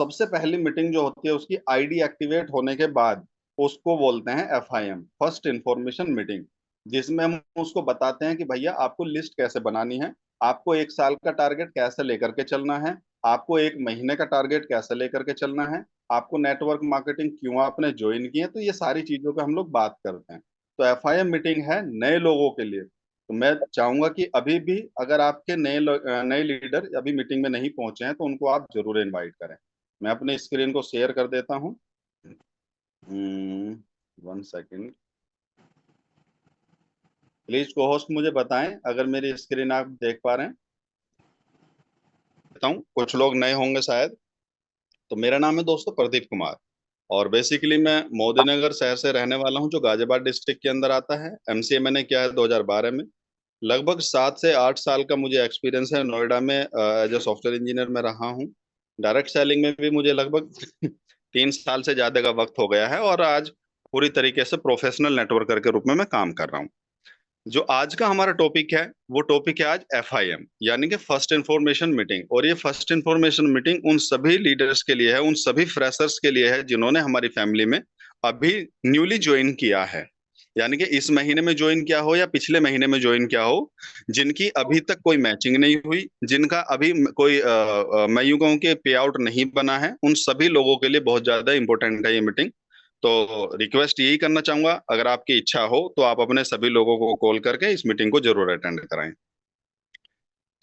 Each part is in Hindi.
सबसे पहली मीटिंग जो होती है उसकी आईडी एक्टिवेट होने के बाद उसको बोलते हैं एफआईएम, फर्स्ट इंफॉर्मेशन मीटिंग, जिसमें हम उसको बताते हैं कि भैया आपको लिस्ट कैसे बनानी है, आपको एक साल का टारगेट कैसे लेकर के चलना है, आपको एक महीने का टारगेट कैसे लेकर के चलना है, आपको नेटवर्क मार्केटिंग क्यों आपने ज्वाइन की है। तो ये सारी चीजों का हम लोग बात करते हैं। तो एफआईएम मीटिंग है नए लोगों के लिए। तो मैं चाहूंगा कि अभी भी अगर आपके नए लीडर अभी मीटिंग में नहीं पहुंचे हैं तो उनको आप जरूर इनवाइट करें। मैं अपने स्क्रीन को शेयर कर देता हूँ। 1 सेकेंड। प्लीज को होस्ट मुझे बताएं अगर मेरी स्क्रीन आप देख पा रहे हैं। बताऊं, कुछ लोग नए होंगे शायद। तो मेरा नाम है दोस्तों प्रदीप कुमार, और बेसिकली मैं मोदी नगर शहर से रहने वाला हूं, जो गाजियाबाद डिस्ट्रिक्ट के अंदर आता है। एमसीए मैंने किया है 2012 में। लगभग 7 से 8 साल का मुझे एक्सपीरियंस है नोएडा में, एज ए सॉफ्टवेयर इंजीनियर में रहा हूँ। डायरेक्ट सेलिंग में भी मुझे लगभग 3 साल से ज्यादा का वक्त हो गया है, और आज पूरी तरीके से प्रोफेशनल नेटवर्कर के रूप में मैं काम कर रहा हूँ। जो आज का हमारा टॉपिक है वो टॉपिक है आज एफआईएम, यानी कि फर्स्ट इंफॉर्मेशन मीटिंग। और ये फर्स्ट इंफॉर्मेशन मीटिंग उन सभी लीडर्स के लिए है, उन सभी फ्रेशर्स के लिए है जिन्होंने हमारी फैमिली में अभी न्यूली ज्वाइन किया है। यानी कि इस महीने में ज्वाइन किया हो या पिछले महीने में ज्वाइन किया हो, जिनकी अभी तक कोई मैचिंग नहीं हुई, जिनका अभी कोई मैं यूं कहूं कि पे आउट नहीं बना है, उन सभी लोगों के लिए बहुत ज्यादा इंपॉर्टेंट है ये मीटिंग। तो रिक्वेस्ट यही करना चाहूंगा, अगर आपकी इच्छा हो तो आप अपने सभी लोगों को कॉल करके इस मीटिंग को जरूर अटेंड कराएं।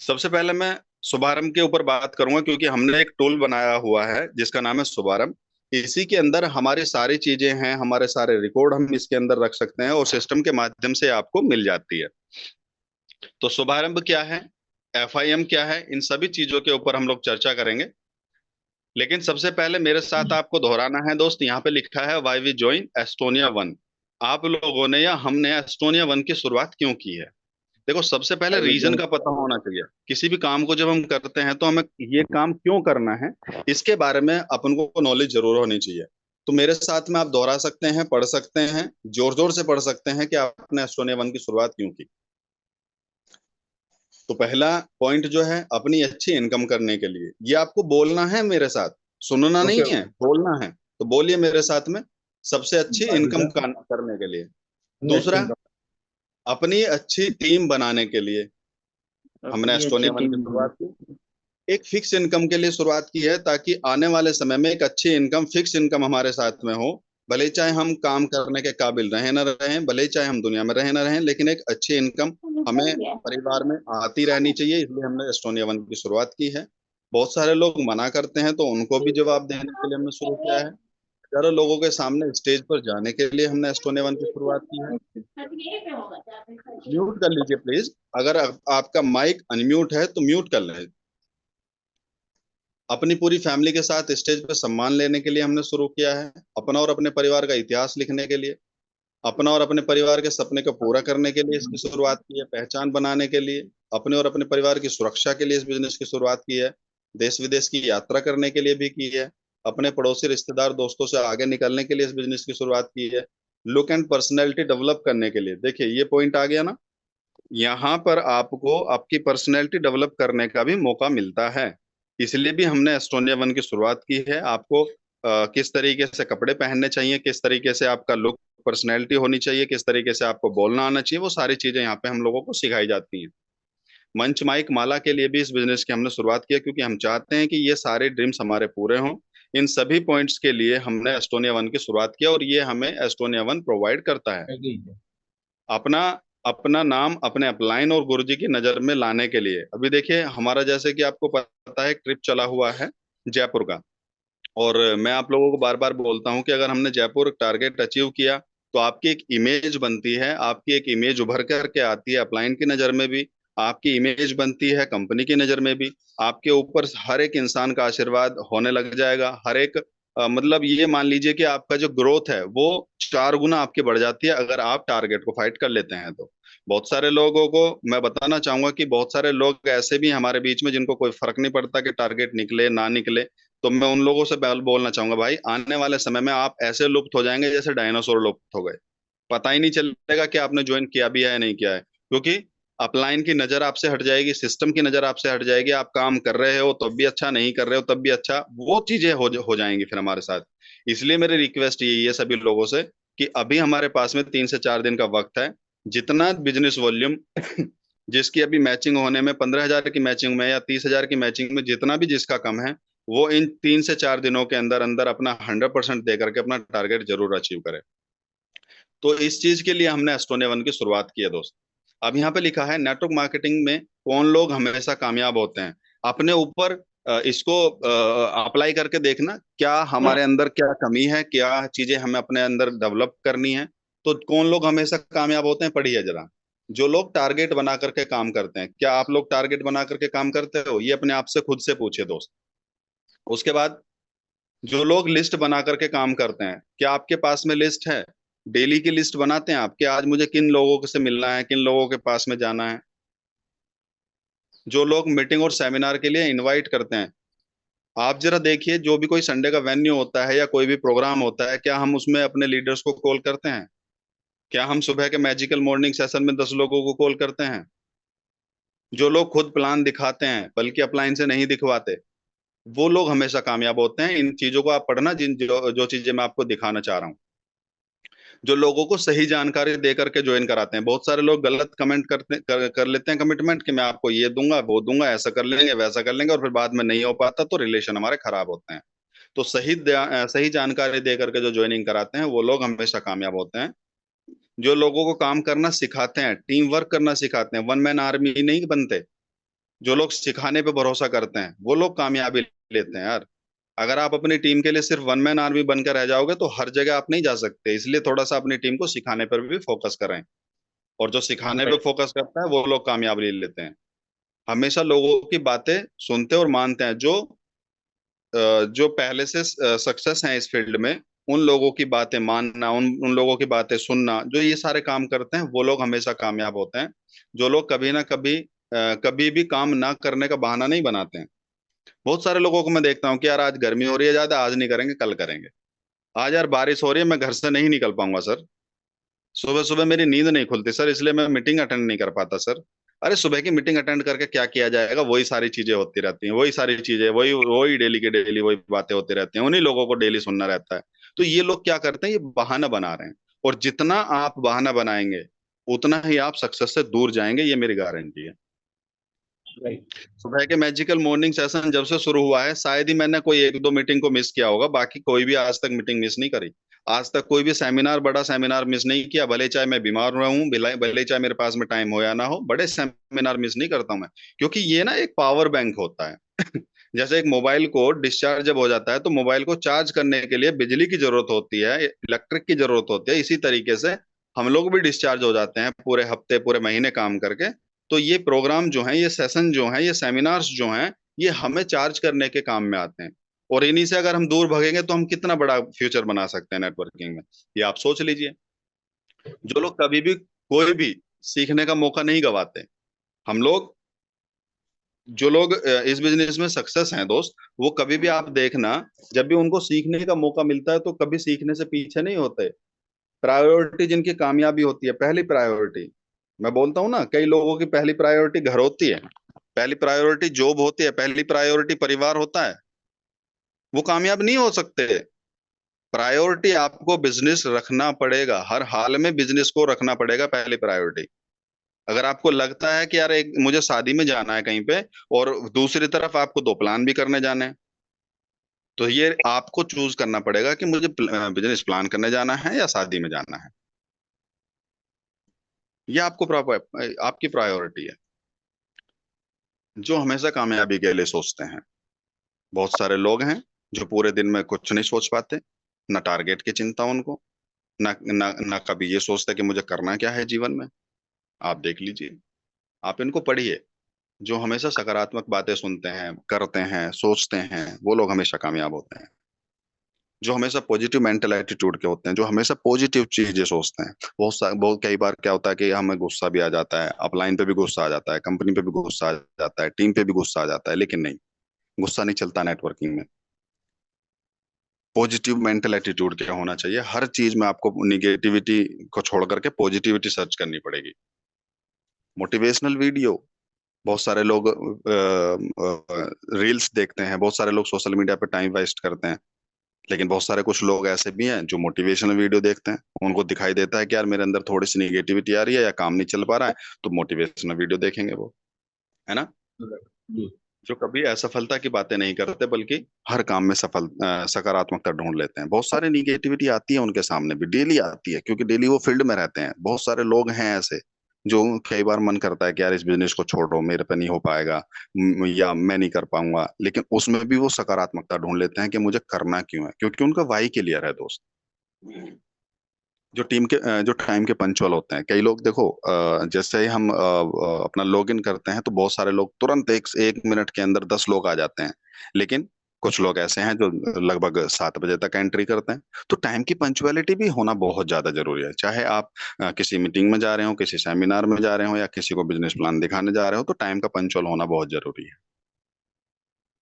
सबसे पहले मैं शुभारंभ के ऊपर बात करूंगा, क्योंकि हमने एक टूल बनाया हुआ है जिसका नाम है शुभारंभ। इसी के अंदर हमारी सारी चीजें हैं, हमारे सारे रिकॉर्ड हम इसके अंदर रख सकते हैं, और सिस्टम के माध्यम से आपको मिल जाती है। तो शुभारंभ क्या है, एफआईएम क्या है, इन सभी चीजों के ऊपर हम लोग चर्चा करेंगे। लेकिन सबसे पहले मेरे साथ आपको दोहराना है दोस्त, यहाँ पे लिखा है why we join Estonia one. आप लोगों ने या हमने एस्टोनिया वन की शुरुआत क्यों की है। देखो, सबसे पहले रीजन का पता होना चाहिए। किसी भी काम को जब हम करते हैं तो हमें ये काम क्यों करना है, इसके बारे में अपन को नॉलेज जरूर होनी चाहिए। तो मेरे साथ में आप दोहरा सकते हैं, पढ़ सकते हैं, जोर जोर से पढ़ सकते हैं कि आपने एस्टोनिया वन की शुरुआत क्यों की। तो पहला पॉइंट जो है, अपनी अच्छी इनकम करने के लिए। ये आपको बोलना है मेरे साथ, सुनना ओके नहीं है, ओके। बोलना है। तो बोलिए मेरे साथ में, सबसे अच्छी हाँ जी इनकम सर। करने के लिए। अच्छी दूसरा, इनकम। अपनी अच्छी टीम बनाने के लिए हमने अपनी अच्छी एस्टोनिया वन की टीम बना। शुरुआत की। एक फिक्स इनकम के लिए शुरुआत की है, ताकि आने वाले समय में एक अच्छी इनकम, फिक्स इनकम हमारे साथ में हो। भले ही चाहे हम काम करने के काबिल रहें ना रहें, भले ही चाहे हम दुनिया में रहें ना रहें, लेकिन एक अच्छी इनकम हमें परिवार में आती रहनी चाहिए। इसलिए हमने एस्टोनिया वन की शुरुआत की है। बहुत सारे लोग मना करते हैं, तो उनको भी जवाब देने के लिए हमने शुरू किया है। हजारों लोगों के सामने स्टेज पर जाने के लिए हमने एस्टोनिया वन की शुरुआत की है। म्यूट कर लीजिए प्लीज, अगर आपका माइक अनम्यूट है तो म्यूट कर लें। अपनी पूरी फैमिली के साथ स्टेज पर सम्मान लेने के लिए हमने शुरू किया है। अपना और अपने परिवार का इतिहास लिखने के लिए, अपना और अपने परिवार के सपने को पूरा करने के लिए इसकी शुरुआत की है। पहचान बनाने के लिए, अपने और अपने परिवार की सुरक्षा के लिए इस बिजनेस की शुरुआत की है। देश विदेश की यात्रा करने के लिए भी की है। अपने पड़ोसी रिश्तेदार दोस्तों से आगे निकलने के लिए इस बिजनेस की शुरुआत की है। लुक एंड पर्सनैलिटी डेवलप करने के लिए, देखिए ये पॉइंट आ गया ना, यहाँ पर आपको आपकी पर्सनैलिटी डेवलप करने का भी मौका मिलता है। इसलिए भी हमने एस्टोनिया वन की शुरुआत की है। आपको किस तरीके से कपड़े पहनने चाहिए, किस तरीके से आपका लुक, पर्सनैलिटी होनी चाहिए, किस तरीके से आपको बोलना आना चाहिए, वो सारी चीजें यहाँ पे हम लोगों को सिखाई जाती हैं। मंच माइक माला के लिए भी इस बिजनेस की हमने शुरुआत की है, क्योंकि हम चाहते हैं कि ये सारे ड्रीम्स हमारे पूरे हों। इन सभी पॉइंट्स के लिए हमने एस्टोनिया वन की शुरुआत किया, और ये हमें एस्टोनिया वन प्रोवाइड करता है। अपना अपना नाम अपने अपलाइन और गुरुजी की नजर में लाने के लिए। अभी देखिए, हमारा जैसे कि आपको पता है ट्रिप चला हुआ है जयपुर का। और मैं आप लोगों को बार बार बोलता हूं कि अगर हमने जयपुर टारगेट अचीव किया तो आपकी एक इमेज बनती है, आपकी एक इमेज उभर करके आती है अपलाइन की नजर में भी, आपकी इमेज बनती है कंपनी की नजर में भी। आपके ऊपर हर एक इंसान का आशीर्वाद होने लग जाएगा। हर एक मतलब ये मान लीजिए कि आपका जो ग्रोथ है वो 4 गुना आपकी बढ़ जाती है, अगर आप टारगेट को फाइट कर लेते हैं तो। बहुत सारे लोगों को मैं बताना चाहूंगा कि बहुत सारे लोग ऐसे भी हैं हमारे बीच में जिनको कोई फर्क नहीं पड़ता कि टारगेट निकले ना निकले। तो मैं उन लोगों से बोलना चाहूंगा, भाई आने वाले समय में आप ऐसे लुप्त हो जाएंगे जैसे डायनासोर लुप्त हो गए। पता ही नहीं चलेगा कि आपने ज्वाइन किया भी है या नहीं किया है, क्योंकि अपलाइन की नजर आपसे हट जाएगी, सिस्टम की नजर आपसे हट जाएगी, आप काम कर रहे हो तब भी अच्छा, नहीं कर रहे हो तब भी अच्छा, वो चीजें हो जाएंगी फिर हमारे साथ। इसलिए मेरी रिक्वेस्ट यही है सभी लोगों से कि अभी हमारे पास में 3 से 4 दिन का वक्त है। जितना बिजनेस वॉल्यूम जिसकी अभी मैचिंग होने में 15,000 की मैचिंग में या 30,000 की मैचिंग में, जितना भी जिसका कम है, वो इन 3 से 4 दिनों के अंदर अंदर अपना 100% दे करके अपना टारगेट जरूर अचीव करे। तो इस चीज के लिए हमने एस्टोनिया वन की शुरुआत की है दोस्त। अब यहाँ पे लिखा है नेटवर्क मार्केटिंग में कौन लोग हमेशा कामयाब होते हैं। अपने ऊपर इसको अप्लाई करके देखना, क्या हमारे अंदर क्या कमी है, क्या चीजें हमें अपने अंदर डेवलप करनी है। तो कौन लोग हमेशा कामयाब होते हैं, पढ़िए जरा। जो लोग टारगेट बना करके काम करते हैं, क्या आप लोग टारगेट बना करके काम करते हो, ये अपने आप से खुद से पूछे दोस्त। उसके बाद जो लोग लिस्ट बना करके काम करते हैं, क्या आपके पास में लिस्ट है? डेली की लिस्ट बनाते हैं आप, कि आज मुझे किन लोगों से मिलना है, किन लोगों के पास में जाना है। जो लोग मीटिंग और सेमिनार के लिए इनवाइट करते हैं, आप जरा देखिए, जो भी कोई संडे का वेन्यू होता है या कोई भी प्रोग्राम होता है, क्या हम उसमें अपने लीडर्स को कॉल करते हैं? क्या हम सुबह के मैजिकल मॉर्निंग सेशन में 10 लोगों को कॉल करते हैं? जो लोग खुद प्लान दिखाते हैं बल्कि अपलाइन से नहीं दिखवाते, वो लोग हमेशा कामयाब होते हैं। इन चीजों को आप पढ़ना, जिन जो चीजें मैं आपको दिखाना चाह रहा हूँ। जो लोगों को सही जानकारी दे करके ज्वाइन कराते हैं। बहुत सारे लोग गलत कमेंट कर लेते हैं कमिटमेंट, कि मैं आपको ये दूंगा वो दूंगा, ऐसा कर लेंगे वैसा कर लेंगे, और फिर बाद में नहीं हो पाता तो रिलेशन हमारे खराब होते हैं। तो सही जानकारी दे करके जो ज्वाइनिंग कराते हैं वो लोग हमेशा कामयाब होते हैं। जो लोगों को काम करना सिखाते हैं, टीम वर्क करना सिखाते हैं, वन मैन आर्मी नहीं बनते। जो लोग सिखाने पे भरोसा करते हैं वो लोग कामयाबी लेते हैं यार। अगर आप अपनी टीम के लिए सिर्फ वन मैन आर्मी बनकर रह जाओगे तो हर जगह आप नहीं जा सकते। इसलिए थोड़ा सा अपनी टीम को सिखाने पर भी फोकस करें, और जो सिखाने पे राइट। फोकस करता है वो लोग कामयाबी लेते हैं। हमेशा लोगों की बातें सुनते और मानते हैं। जो पहले से सक्सेस हैं इस फील्ड में, उन लोगों की बातें मानना, उन लोगों की बातें सुनना, जो ये सारे काम करते हैं वो लोग हमेशा कामयाब होते हैं। जो लोग कभी ना कभी कभी भी काम ना करने का बहाना नहीं बनाते हैं। बहुत सारे लोगों को मैं देखता हूँ कि यार आज गर्मी हो रही है ज्यादा, आज नहीं करेंगे कल करेंगे। आज यार बारिश हो रही है, मैं घर से नहीं निकल पाऊंगा सर। सुबह सुबह मेरी नींद नहीं खुलती सर, इसलिए मैं मीटिंग अटेंड नहीं कर पाता सर। अरे सुबह की मीटिंग अटेंड करके क्या किया जाएगा, वही सारी चीजें होती रहती हैं, वही सारी चीजें, वही वही डेली के डेली वही बातें होती रहती हैं, उन्हीं लोगों को डेली सुनना रहता है। तो ये लोग क्या करते हैं, ये बहाना बना रहे हैं। और जितना आप बहाना बनाएंगे उतना ही आप सक्सेस से दूर जाएंगे, ये मेरी गारंटी है। राइट। सुबह के मैजिकल मॉर्निंग सेशन जब से शुरू हुआ है, शायद ही मैंने कोई एक दो मीटिंग को मिस किया होगा, बाकी कोई भी आज तक मीटिंग मिस नहीं करी। आज तक कोई भी सेमिनार, बड़ा सेमिनार मिस नहीं किया, भले चाहे मैं बीमार रहूं, भले चाहे मेरे पास में टाइम हो या ना हो, बड़े सेमिनार मिस नहीं करता हूं मैं। क्योंकि ये ना एक पावर बैंक होता है। जैसे एक मोबाइल को डिस्चार्ज जब हो जाता है तो मोबाइल को चार्ज करने के लिए बिजली की जरूरत होती है, इलेक्ट्रिक की जरूरत होती है। इसी तरीके से हम लोग भी डिस्चार्ज हो जाते हैं पूरे हफ्ते पूरे महीने काम करके। तो ये प्रोग्राम जो है, ये सेशन जो है, ये सेमिनार्स जो हैं, ये हमें चार्ज करने के काम में आते हैं। और इन्हीं से अगर हम दूर भगेंगे तो हम कितना बड़ा फ्यूचर बना सकते हैं नेटवर्किंग में, ये आप सोच लीजिए। जो लोग कभी भी कोई भी सीखने का मौका नहीं गवाते, हम लोग, जो लोग इस बिजनेस में सक्सेस हैं दोस्त, वो कभी भी आप देखना, जब भी उनको सीखने का मौका मिलता है तो कभी सीखने से पीछे नहीं होते। प्रायोरिटी जिनकी कामयाबी होती है, पहली प्रायोरिटी, मैं बोलता हूँ ना, कई लोगों की पहली प्रायोरिटी घर होती है, पहली प्रायोरिटी जॉब होती है, पहली प्रायोरिटी परिवार होता है, वो कामयाब नहीं हो सकते। प्रायोरिटी आपको बिजनेस रखना पड़ेगा, हर हाल में बिजनेस को रखना पड़ेगा पहली प्रायोरिटी। अगर आपको लगता है कि यार एक मुझे शादी में जाना है कहीं पे, और दूसरी तरफ आपको दो प्लान भी करने जाने हैं, तो ये आपको चूज करना पड़ेगा कि मुझे बिजनेस प्लान करने जाना है या शादी में जाना है। ये आपकी प्रायोरिटी है। जो हमेशा कामयाबी के लिए सोचते हैं, बहुत सारे लोग हैं जो पूरे दिन में कुछ नहीं सोच पाते। ना टारगेट की चिंता उनको, ना कभी ये सोचते कि मुझे करना क्या है जीवन में। आप देख लीजिए, आप इनको पढ़िए। जो हमेशा सकारात्मक बातें सुनते हैं, करते हैं, सोचते हैं, वो लोग हमेशा कामयाब होते हैं। जो हमेशा पॉजिटिव मेंटल एटीट्यूड के होते हैं, जो हमेशा पॉजिटिव चीजें सोचते हैं। बहुत कई बार क्या होता है कि हमें गुस्सा भी आ जाता है, अपलाइन पे भी गुस्सा आ जाता है, कंपनी पे भी गुस्सा आ जाता है, टीम पे भी गुस्सा आ जाता है, लेकिन नहीं, गुस्सा नहीं चलता नेटवर्किंग में। पॉजिटिव मेंटल एटीट्यूड क्या होना चाहिए, हर चीज में आपको निगेटिविटी को छोड़ करके पॉजिटिविटी सर्च करनी पड़ेगी। मोटिवेशनल वीडियो, बहुत सारे लोग रील्स देखते हैं, बहुत सारे लोग सोशल मीडिया पे टाइम वेस्ट करते हैं। लेकिन बहुत सारे कुछ लोग ऐसे भी हैं जो मोटिवेशनल वीडियो देखते हैं, उनको दिखाई देता है कि यार मेरे अंदर थोड़ी सी निगेटिविटी आ रही है या काम नहीं चल पा रहा है, तो मोटिवेशनल वीडियो देखेंगे वो, है ना। जी। जो कभी असफलता की बातें नहीं करते बल्कि हर काम में सकारात्मकता ढूंढ लेते हैं। बहुत सारी निगेटिविटी आती है उनके सामने भी, डेली आती है, क्योंकि डेली वो फील्ड में रहते हैं। बहुत सारे लोग हैं ऐसे जो कई बार मन करता है कि यार इस बिजनेस को छोड़ो, मेरे पे नहीं हो पाएगा, या मैं नहीं कर पाऊंगा, लेकिन उसमें भी वो सकारात्मकता ढूंढ लेते हैं कि मुझे करना क्यों है, क्योंकि उनका वाई क्लियर है दोस्त। जो टाइम के पंचुअल होते हैं, कई लोग देखो, जैसे ही हम अपना लॉगिन करते हैं तो बहुत सारे लोग तुरंत एक मिनट के अंदर 10 लोग आ जाते हैं। लेकिन कुछ लोग ऐसे हैं जो लगभग 7 बजे तक एंट्री करते हैं। तो टाइम की पंचुअलिटी भी होना बहुत ज्यादा जरूरी है, चाहे आप किसी मीटिंग में जा रहे हो, किसी सेमिनार में जा रहे हो, या किसी को बिजनेस प्लान दिखाने जा रहे हो, तो टाइम का पंचुअल होना बहुत जरूरी है।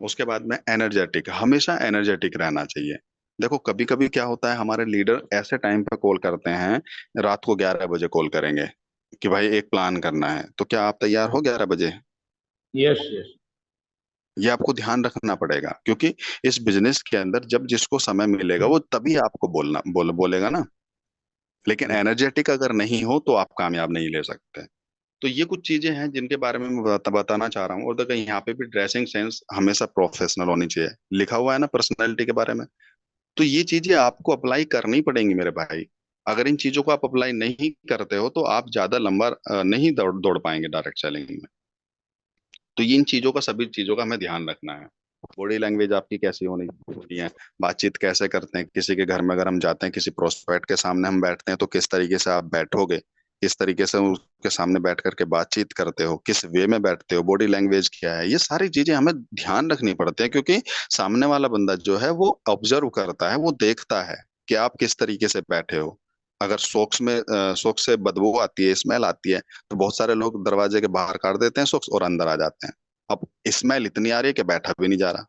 उसके बाद में एनर्जेटिक, हमेशा एनर्जेटिक रहना चाहिए। देखो कभी कभी क्या होता है, हमारे लीडर ऐसे टाइम पे कॉल करते हैं, रात को 11 बजे कॉल करेंगे कि भाई एक प्लान करना है, तो क्या आप तैयार हो 11 बजे? Yes yes. ये आपको ध्यान रखना पड़ेगा, क्योंकि इस बिजनेस के अंदर जब जिसको समय मिलेगा वो तभी आपको बोलेगा ना। लेकिन एनर्जेटिक अगर नहीं हो तो आप कामयाब नहीं ले सकते। तो ये कुछ चीजें हैं जिनके बारे में मैं बताना चाह रहा हूँ। और देखो यहाँ पे भी ड्रेसिंग सेंस हमेशा प्रोफेशनल होनी चाहिए, लिखा हुआ है ना पर्सनैलिटी के बारे में। तो ये चीजें आपको अप्लाई करनी पड़ेंगी मेरे भाई। अगर इन चीजों को आप अप्लाई नहीं करते हो तो आप ज्यादा लंबा नहीं दौड़ पाएंगे डायरेक्ट सेलिंग में। तो इन चीजों का, सभी चीजों का हमें ध्यान रखना है। बॉडी लैंग्वेज आपकी कैसी होनी चाहिए है, बातचीत कैसे करते हैं किसी के घर में, अगर हम जाते हैं किसी प्रोस्पेक्ट के सामने हम बैठते हैं तो किस तरीके से आप बैठोगे, किस तरीके से उसके सामने बैठ करके बातचीत करते हो, किस वे में बैठते हो, बॉडी लैंग्वेज क्या है, ये सारी चीजें हमें ध्यान रखनी पड़ती है। क्योंकि सामने वाला बंदा जो है वो ऑब्जर्व करता है, वो देखता है कि आप किस तरीके से बैठे हो। अगर सोक्स से बदबू आती है, स्मेल आती है, तो बहुत सारे लोग दरवाजे के बाहर काट देते हैं सोक्स और अंदर आ जाते हैं। अब स्मेल इतनी आ रही है कि बैठा भी नहीं जा रहा।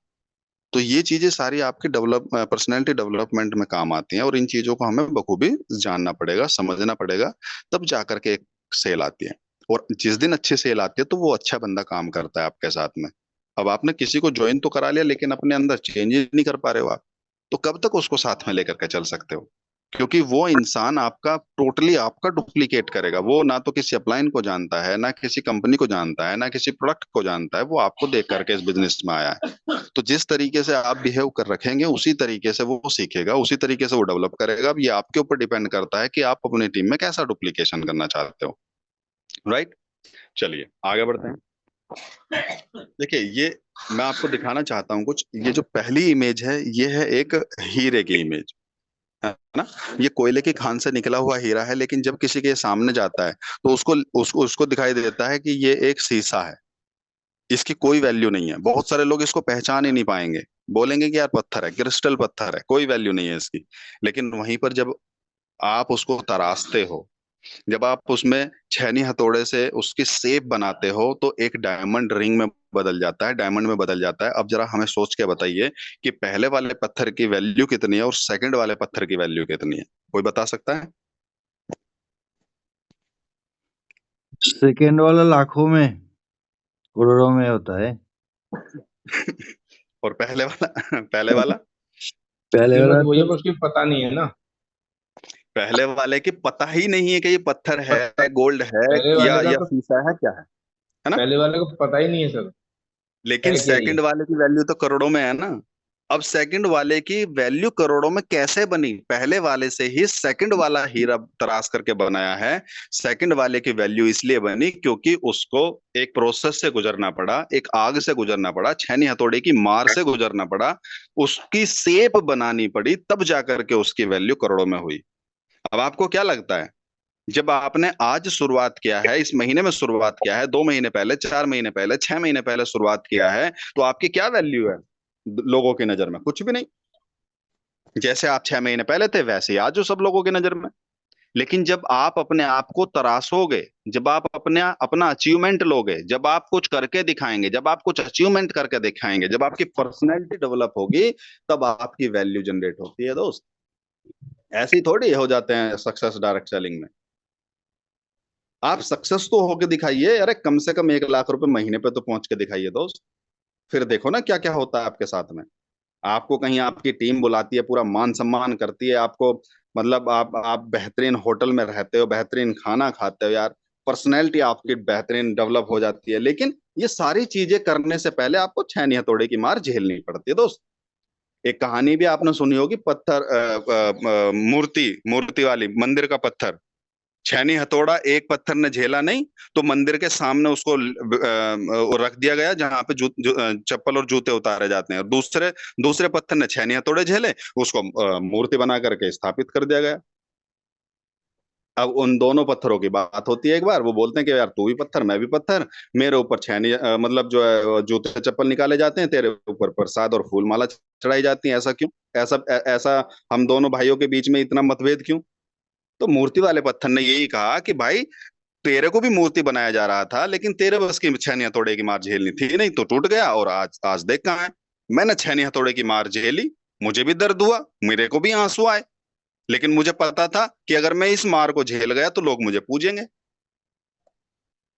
तो ये चीजें सारी आपकी पर्सनैलिटी डेवलपमेंट में काम आती हैं, और इन चीजों को हमें बखूबी जानना पड़ेगा, समझना पड़ेगा, तब जा करके एक सेल आती है। और जिस दिन अच्छी सेल आती है तो वो अच्छा बंदा काम करता है आपके साथ में। अब आपने किसी को ज्वाइन तो करा लिया लेकिन अपने अंदर चेंज ही नहीं कर पा रहे हो आप, तो कब तक उसको साथ में लेकर के चल सकते हो? क्योंकि वो इंसान आपका टोटली आपका डुप्लीकेट करेगा। वो ना तो किसी अपलाइन को जानता है, ना किसी कंपनी को जानता है, ना किसी प्रोडक्ट को जानता है, वो आपको देख करके इस बिजनेस में आया है। तो जिस तरीके से आप बिहेव कर रखेंगे उसी तरीके से वो सीखेगा, उसी तरीके से वो डेवलप करेगा। अब ये आपके ऊपर डिपेंड करता है कि आप अपनी टीम में कैसा डुप्लीकेशन करना चाहते हो। राइट। चलिए आगे बढ़ते हैं। देखिए ये मैं आपको दिखाना चाहता हूँ कुछ। ये जो पहली इमेज है ये है एक हीरे की इमेज, है ना। ये कोयले की खान से निकला हुआ हीरा है, लेकिन जब किसी के सामने जाता है तो उसको दिखाई देता है कि ये एक शीशा है, इसकी कोई वैल्यू नहीं है। बहुत सारे लोग इसको पहचान ही नहीं पाएंगे, बोलेंगे कि यार पत्थर है, क्रिस्टल पत्थर है, कोई वैल्यू नहीं है इसकी। लेकिन वहीं पर जब आप उसको तराशते हो, जब आप उसमें छेनी हथौड़े से उसकी शेप बनाते हो, तो एक डायमंड रिंग में बदल जाता है, डायमंड में बदल जाता है। अब जरा हमें सोच के बताइए कि पहले वाले पत्थर की वैल्यू कितनी है और सेकंड वाले पत्थर की वैल्यू कितनी है? कोई बता सकता है? सेकेंड वाला लाखों में, करोड़ों में होता है। और पहले वाला पहले वाला? पहले कीमत वाला वही है तो पर उसकी पता नहीं है ना। पहले वाले की पता ही नहीं है कि ये पत्थर पता है, गोल्ड है, पहले या वाले का या तो शीशा है, क्या है ना। पहले वाले को पता ही नहीं है सर, लेकिन है क्या ये। सेकंड वाले की वैल्यू तो करोड़ों में है ना। अब सेकंड वाले की वैल्यू करोड़ों में कैसे बनी? पहले वाले से ही सेकंड वाला हीरा तराश करके बनाया है। सेकंड वाले की वैल्यू इसलिए बनी क्योंकि उसको एक प्रोसेस से गुजरना पड़ा, एक आग से गुजरना पड़ा, छेनी हथौड़े की मार से गुजरना पड़ा, उसकी शेप बनानी पड़ी, तब जाकर के उसकी वैल्यू करोड़ों में हुई। अब आपको क्या लगता है, जब आपने आज शुरुआत किया है, इस महीने में शुरुआत किया है, 2 महीने पहले, 4 महीने पहले, 6 महीने पहले शुरुआत किया है, तो आपकी क्या वैल्यू है लोगों की नजर में? कुछ भी नहीं। जैसे आप 6 महीने पहले थे वैसे ही आज हो सब लोगों की नजर में। लेकिन जब आप अपने आप को तराशोगे, जब आप अपने अपना अचीवमेंट लोगे, जब आप कुछ करके दिखाएंगे, जब आप कुछ अचीवमेंट करके दिखाएंगे, जब आपकी पर्सनैलिटी डेवलप होगी, तब आपकी वैल्यू जनरेट होती है दोस्त। ऐसे ही थोड़ी हो जाते हैं सक्सेस डायरेक्ट सेलिंग में। आप सक्सेस तो होके दिखाइए, अरे कम से कम 1 लाख रुपए महीने पे तो पहुंच के दिखाइए दोस्त। फिर देखो ना क्या क्या होता है आपके साथ में। आपको कहीं आपकी टीम बुलाती है, पूरा मान सम्मान करती है आपको, मतलब आप बेहतरीन होटल में रहते हो, बेहतरीन खाना खाते हो यार, पर्सनैलिटी आपकी बेहतरीन डेवलप हो जाती है। लेकिन ये सारी चीजें करने से पहले आपको छेनी हथौड़े की मार झेलनी पड़ती है दोस्त। एक कहानी भी आपने सुनी होगी, पत्थर मूर्ति मूर्ति वाली, मंदिर का पत्थर, छेनी हथौड़ा एक पत्थर ने झेला नहीं, तो मंदिर के सामने उसको रख दिया गया जहां पे चप्पल और जूते उतारे जाते हैं, और दूसरे दूसरे पत्थर ने छेनी हथौड़े झेले, उसको मूर्ति बना करके स्थापित कर दिया गया। अब उन दोनों पत्थरों की बात होती है, एक बार वो बोलते हैं कि यार तू भी पत्थर मैं भी पत्थर, मेरे ऊपर छेनी मतलब जो है जूते चप्पल निकाले जाते हैं, तेरे ऊपर प्रसाद और फूल माला चढ़ाई जाती है, ऐसा क्यों? ऐसा हम दोनों भाइयों के बीच में इतना मतभेद क्यों? तो मूर्ति वाले पत्थर ने यही कहा कि भाई तेरे को भी मूर्ति बनाया जा रहा था, लेकिन तेरे बस की छेनी हथौड़े की मार झेलनी थी नहीं, तो टूट गया, और आज आज देख कहाँ है। मैंने छेनी हथौड़े की मार झेली, मुझे भी दर्द हुआ, मेरे को भी आंसू आए, लेकिन मुझे पता था कि अगर मैं इस मार को झेल गया तो लोग मुझे पूजेंगे।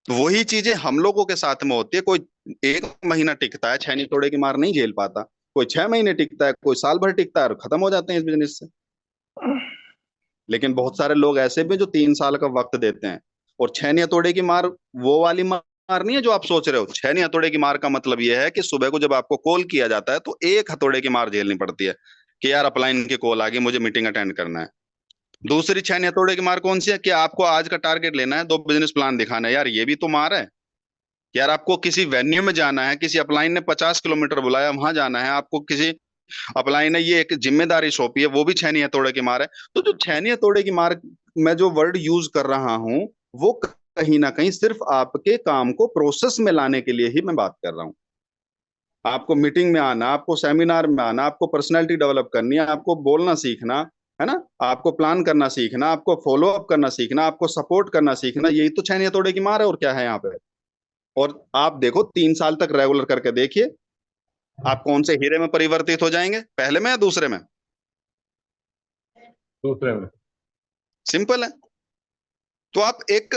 तो वही चीजें हम लोगों के साथ में होती है। कोई 1 महीना टिकता है, छेनी हथौड़े की मार नहीं झेल पाता। कोई 6 महीने टिकता है, कोई साल भर टिकता है और खत्म हो जाते हैं इस बिजनेस से। लेकिन बहुत सारे लोग ऐसे भी हैं जो 3 साल का वक्त देते हैं। और छेनी हथौड़े की मार वो वाली मार नहीं है जो आप सोच रहे हो। छेनी हथौड़े की मार का मतलब यह है कि सुबह को जब आपको कॉल किया जाता है तो एक हथौड़े की मार झेलनी पड़ती है कि यार अपलाइन की कॉल आ गई, मुझे मीटिंग अटेंड करना है। दूसरी छेनी हथौड़े की मार कौन सी है कि आपको आज का टारगेट लेना है, 2 बिजनेस प्लान दिखाना है, यार ये भी तो मार है। यार आपको किसी वेन्यू में जाना है, किसी अपलाइन ने 50 किलोमीटर बुलाया, वहां जाना है आपको, किसी अपलाइन है, ये एक जिम्मेदारी सौंपी है, वो भी छेनी हथौड़े की मार है। तो जो छेनी हथौड़े की मार मैं जो वर्ड यूज कर रहा हूं, वो कहीं ना कहीं सिर्फ आपके काम को प्रोसेस में लाने के लिए ही मैं बात कर रहा हूं। आपको मीटिंग में आना, आपको सेमिनार में आना, आपको पर्सनैलिटी डेवलप करनी है, आपको बोलना सीखना है ना, आपको प्लान करना सीखना, आपको फॉलो अप करना सीखना, आपको सपोर्ट करना सीखना, यही तो छेनी हथौड़े की मार है, और क्या है यहाँ पे। और आप देखो 3 साल तक रेगुलर करके देखिए, आप कौन से हीरे में परिवर्तित हो जाएंगे, पहले में या दूसरे में? दूसरे में। सिंपल है। तो आप एक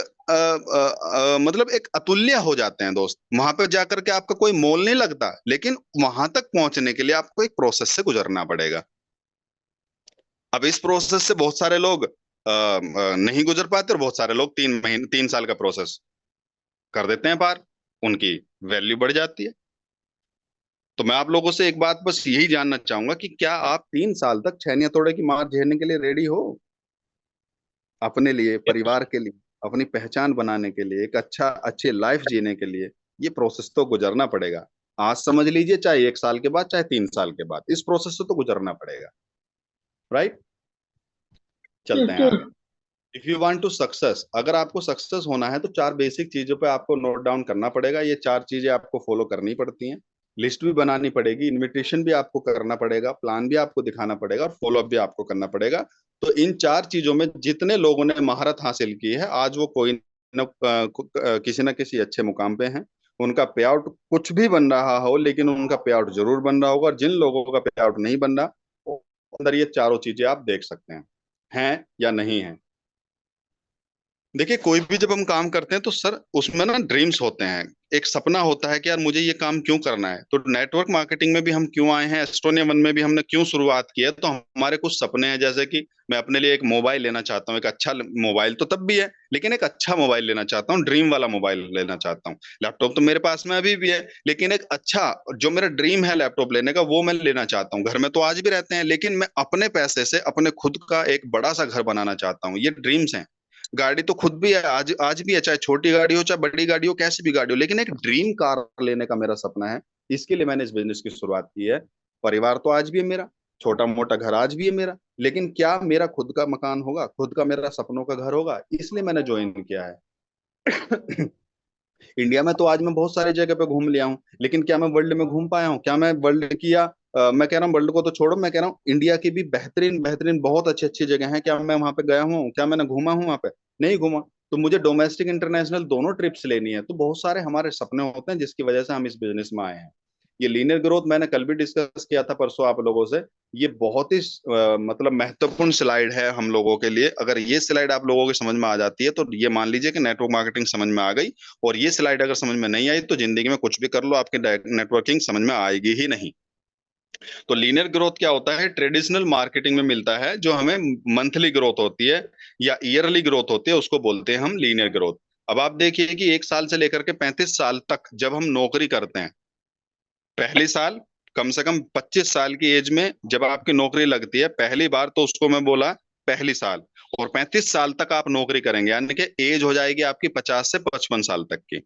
मतलब एक अतुल्य हो जाते हैं दोस्त, वहां पर जाकर के आपका कोई मोल नहीं लगता, लेकिन वहां तक पहुंचने के लिए आपको एक प्रोसेस से गुजरना पड़ेगा। अब इस प्रोसेस से बहुत सारे लोग नहीं गुजर पाते, और बहुत सारे लोग 3 महीने 3 साल का प्रोसेस कर देते हैं पार, उनकी वैल्यू बढ़ जाती है। तो मैं आप लोगों से एक बात बस यही जानना चाहूंगा कि क्या आप 3 साल तक छेनी हथौड़े की मार झेलने के लिए रेडी हो? अपने लिए, परिवार के लिए, अपनी पहचान बनाने के लिए, एक अच्छी लाइफ जीने के लिए ये प्रोसेस तो गुजरना पड़ेगा। आज समझ लीजिए, चाहे 1 साल के बाद, चाहे 3 साल के बाद, इस प्रोसेस से तो गुजरना पड़ेगा। राइट? चलते हैं आगे। If you want to success, अगर आपको सक्सेस होना है तो 4 बेसिक चीजों पे आपको नोट डाउन करना पड़ेगा। ये 4 चीजें आपको फॉलो करनी पड़ती हैं। लिस्ट भी बनानी पड़ेगी, इनविटेशन भी आपको करना पड़ेगा, प्लान भी आपको दिखाना पड़ेगा, और फॉलो अप भी आपको करना पड़ेगा। तो इन 4 चीजों में जितने लोगों ने महारत हासिल की है, आज वो कोई न किसी न किसी अच्छे मुकाम पे हैं। उनका पे आउट कुछ भी बन रहा हो, लेकिन उनका पे आउट जरूर बन रहा होगा। और जिन लोगों का पे आउट नहीं बन रहा, अंदर ये चारों चीजें आप देख सकते हैं या नहीं है। देखिए, कोई भी जब हम काम करते हैं तो सर उसमें ना ड्रीम्स होते हैं, एक सपना होता है कि यार मुझे ये काम क्यों करना है। तो नेटवर्क मार्केटिंग में भी हम क्यों आए हैं, एस्टोनिया वन में भी हमने क्यों शुरुआत की है, तो हमारे कुछ सपने हैं। जैसे कि मैं अपने लिए एक मोबाइल लेना चाहता हूँ, एक अच्छा मोबाइल तो तब भी है, लेकिन एक अच्छा मोबाइल लेना चाहता हूँ, ड्रीम वाला मोबाइल लेना चाहता हूँ। लैपटॉप तो मेरे पास में अभी भी है, लेकिन एक अच्छा, जो मेरा ड्रीम है लैपटॉप लेने का, वो मैं लेना चाहता हूँ। घर में तो आज भी रहते हैं, लेकिन मैं अपने पैसे से अपने खुद का एक बड़ा सा घर बनाना चाहता हूँ। ये ड्रीम्स हैं। गाड़ी तो खुद भी है, आज आज भी है, चाहे छोटी गाड़ी हो चाहे बड़ी गाड़ी हो, कैसी भी गाड़ी हो, लेकिन एक ड्रीम कार लेने का मेरा सपना है। इसके लिए मैंने इस बिजनेस की शुरुआत की है। परिवार तो आज भी है मेरा, छोटा मोटा घर आज भी है मेरा, लेकिन क्या मेरा खुद का मकान होगा, खुद का मेरा सपनों का घर होगा, इसलिए मैंने ज्वाइन किया है। इंडिया में तो आज मैं बहुत सारी जगह पे घूम लिया हूँ, लेकिन क्या मैं वर्ल्ड में घूम पाया हूँ? क्या मैं वर्ल्ड किया मैं कह रहा हूँ वर्ल्ड को तो छोड़ो, मैं कह रहा हूँ इंडिया की भी बेहतरीन बेहतरीन बहुत अच्छी अच्छी जगह है, क्या मैं वहां पे गया हूँ? क्या मैंने घूमा हूँ वहां पे? नहीं घूमा। तो मुझे डोमेस्टिक इंटरनेशनल दोनों ट्रिप्स लेनी है। तो बहुत सारे हमारे सपने होते हैं जिसकी वजह से हम इस बिजनेस में आए हैं। ये लीनियर ग्रोथ मैंने कल भी डिस्कस किया था परसों आप लोगों से। ये बहुत ही मतलब महत्वपूर्ण स्लाइड है हम लोगों के लिए। अगर ये स्लाइड आप लोगों के समझ में आ जाती है तो ये मान लीजिए कि नेटवर्क मार्केटिंग समझ में आ गई। और ये स्लाइड अगर समझ में नहीं आई तो जिंदगी में कुछ भी कर लो, आपकी नेटवर्किंग समझ में आएगी ही नहीं। तो लीनियर ग्रोथ क्या होता है? ट्रेडिशनल मार्केटिंग में मिलता है, जो हमें मंथली ग्रोथ होती है या ईयरली ग्रोथ होती है, उसको बोलते हैं हम लीनियर ग्रोथ। अब आप देखिए कि 1 साल से लेकर के 35 साल तक जब हम नौकरी करते हैं, पहली साल कम से कम 25 साल की एज में जब आपकी नौकरी लगती है पहली बार, तो उसको मैं बोला पहली साल। और 35 साल तक आप नौकरी करेंगे, यानी कि एज हो जाएगी आपकी 50 से 55 साल तक की।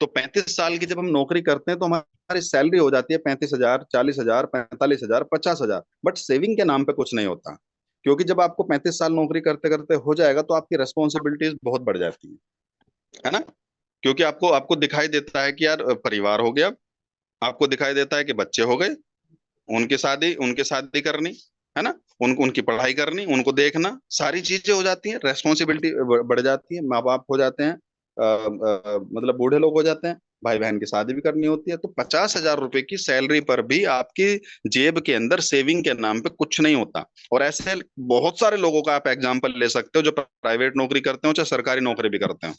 तो 35 साल की जब हम नौकरी करते हैं तो हमारी सैलरी हो जाती है 35,000, 40,000, 45,000, 50,000। बट सेविंग के नाम पे कुछ नहीं होता, क्योंकि जब आपको 35 साल नौकरी करते करते हो जाएगा तो आपकी रेस्पॉन्सिबिलिटीज बहुत बढ़ जाती है ना। क्योंकि आपको आपको दिखाई देता है कि यार परिवार हो गया, आपको दिखाई देता है कि बच्चे हो गए, उनके शादी करनी है ना, उनकी पढ़ाई करनी, उनको देखना, सारी चीजें हो जाती हैं, रेस्पॉन्सिबिलिटी बढ़ जाती है, माँ बाप हो जाते हैं, मतलब बूढ़े लोग हो जाते हैं, भाई बहन की शादी भी करनी होती है। तो 50,000 रुपए की सैलरी पर भी आपकी जेब के अंदर सेविंग के नाम पे कुछ नहीं होता। और ऐसे बहुत सारे लोगों का आप एग्जाम्पल ले सकते हो, जो प्राइवेट नौकरी करते हो चाहे सरकारी नौकरी भी करते हो।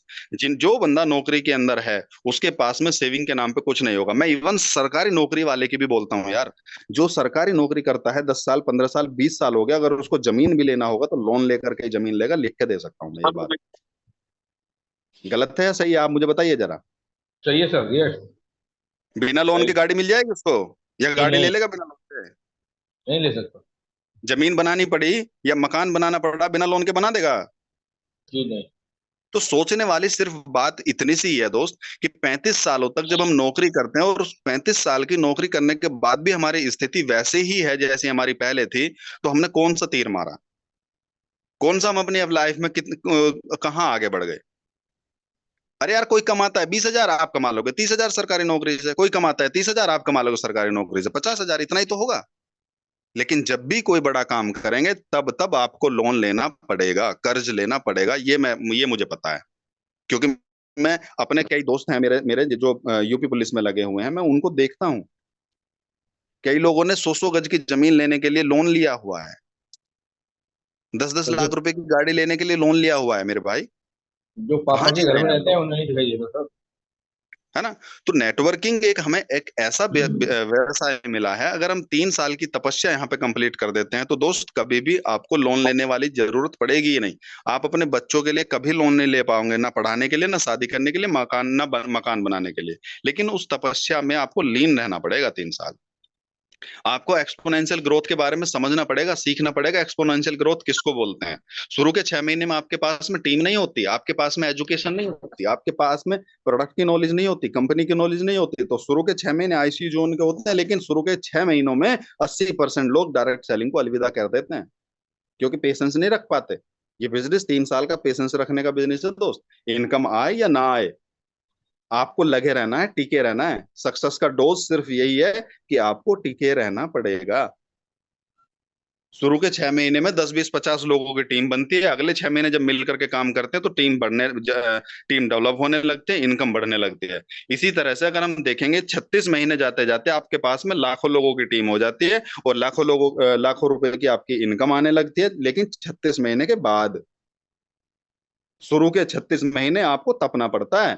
जो बंदा नौकरी के अंदर है उसके पास में सेविंग के नाम पे कुछ नहीं होगा। मैं इवन सरकारी नौकरी वाले की भी बोलता हूँ यार, जो सरकारी नौकरी करता है 10 साल, 15 साल, 20 साल हो गया, अगर उसको जमीन भी लेना होगा तो लोन लेकर के ही जमीन लेगा, लिख के दे सकता हूँ मैं ये बात। गलत है या सही है, आप मुझे बताइए जरा। सही है सर, यस। बिना लोन के गाड़ी मिल जाएगी उसको, या नहीं गाड़ी ले नहीं, लेगा बिना लोन के? नहीं ले सकता। जमीन बनानी पड़ी या मकान बनाना पड़ा, बिना लोन के बना देगा? जी नहीं। तो सोचने वाली सिर्फ बात इतनी सी है दोस्त, कि 35 सालों तक जब हम नौकरी करते हैं और उस 35 साल की नौकरी करने के बाद भी हमारी स्थिति वैसे ही है जैसी हमारी पहले थी, तो हमने कौन सा तीर मारा? कौन सा हम अपनी अब लाइफ में कितने कहाँ आगे बढ़ गए? अरे यार, कोई कमाता है 20,000, आप कमा लोगे 30,000 सरकारी नौकरी से, कोई कमाता है 30,000, आप कमा लोगे सरकारी नौकरी से 50,000, इतना ही तो होगा। लेकिन जब भी कोई बड़ा काम करेंगे तब तब आपको लोन लेना पड़ेगा, कर्ज लेना पड़ेगा, ये मुझे पता है। क्योंकि मैं अपने कई दोस्त हैं मेरे मेरे जो यूपी पुलिस में लगे हुए हैं, मैं उनको देखता हूँ। कई लोगों ने 100-100 गज की जमीन लेने के लिए लोन लिया हुआ है, 10-10 लाख तो रुपए की गाड़ी लेने के लिए लोन लिया हुआ है मेरे भाई। जो कहाँ पापा के जी घर रहे में हैं हम रहते हैं लोग? उन्हें नहीं दिखाई देता सर। है ना। तो नेटवर्किंग एक हमें एक ऐसा व्यवसाय मिला है, अगर हम 3 साल की तपस्या यहाँ पे कंप्लीट कर देते हैं तो दोस्त कभी भी आपको लोन लेने वाली जरूरत पड़ेगी ही नहीं। आप अपने बच्चों के लिए कभी लोन नहीं ले पाओगे, ना पढ़ाने के लिए, ना शादी करने के लिए, मकान बनाने के लिए। लेकिन उस तपस्या में आपको लीन रहना पड़ेगा 3 साल। आपको एक्सपोनेंशियल ग्रोथ के बारे में समझना पड़ेगा, सीखना पड़ेगा, एक्सपोनेंशियल ग्रोथ किसको बोलते हैं। शुरू के 6 महीने में आपके पास में टीम नहीं होती, आपके पास में एजुकेशन नहीं होती, आपके पास में प्रोडक्ट की नॉलेज नहीं होती, कंपनी की नॉलेज नहीं होती, तो शुरू के 6 महीने आईसीयू जोन के होते हैं। लेकिन शुरू के 6 महीनों में 80% लोग डायरेक्ट सेलिंग को अलविदा कर देते हैं, क्योंकि पेशेंस नहीं रख पाते। ये बिजनेस 3 साल का पेशेंस रखने का बिजनेस है दोस्त। इनकम आए या ना आए, आपको लगे रहना है, टिके रहना है। सक्सेस का डोज सिर्फ यही है कि आपको टिके रहना पड़ेगा। शुरू के 6 महीने में 10, 20, 50 लोगों की टीम बनती है, अगले 6 महीने जब मिल करके काम करते हैं तो टीम डेवलप होने लगती है, इनकम बढ़ने लगती है। इसी तरह से अगर हम देखेंगे 36 महीने जाते जाते आपके पास में लाखों लोगों की टीम हो जाती है और लाखों रुपए की आपकी इनकम आने लगती है। लेकिन 36 महीने के बाद, शुरू के 36 महीने आपको तपना पड़ता है,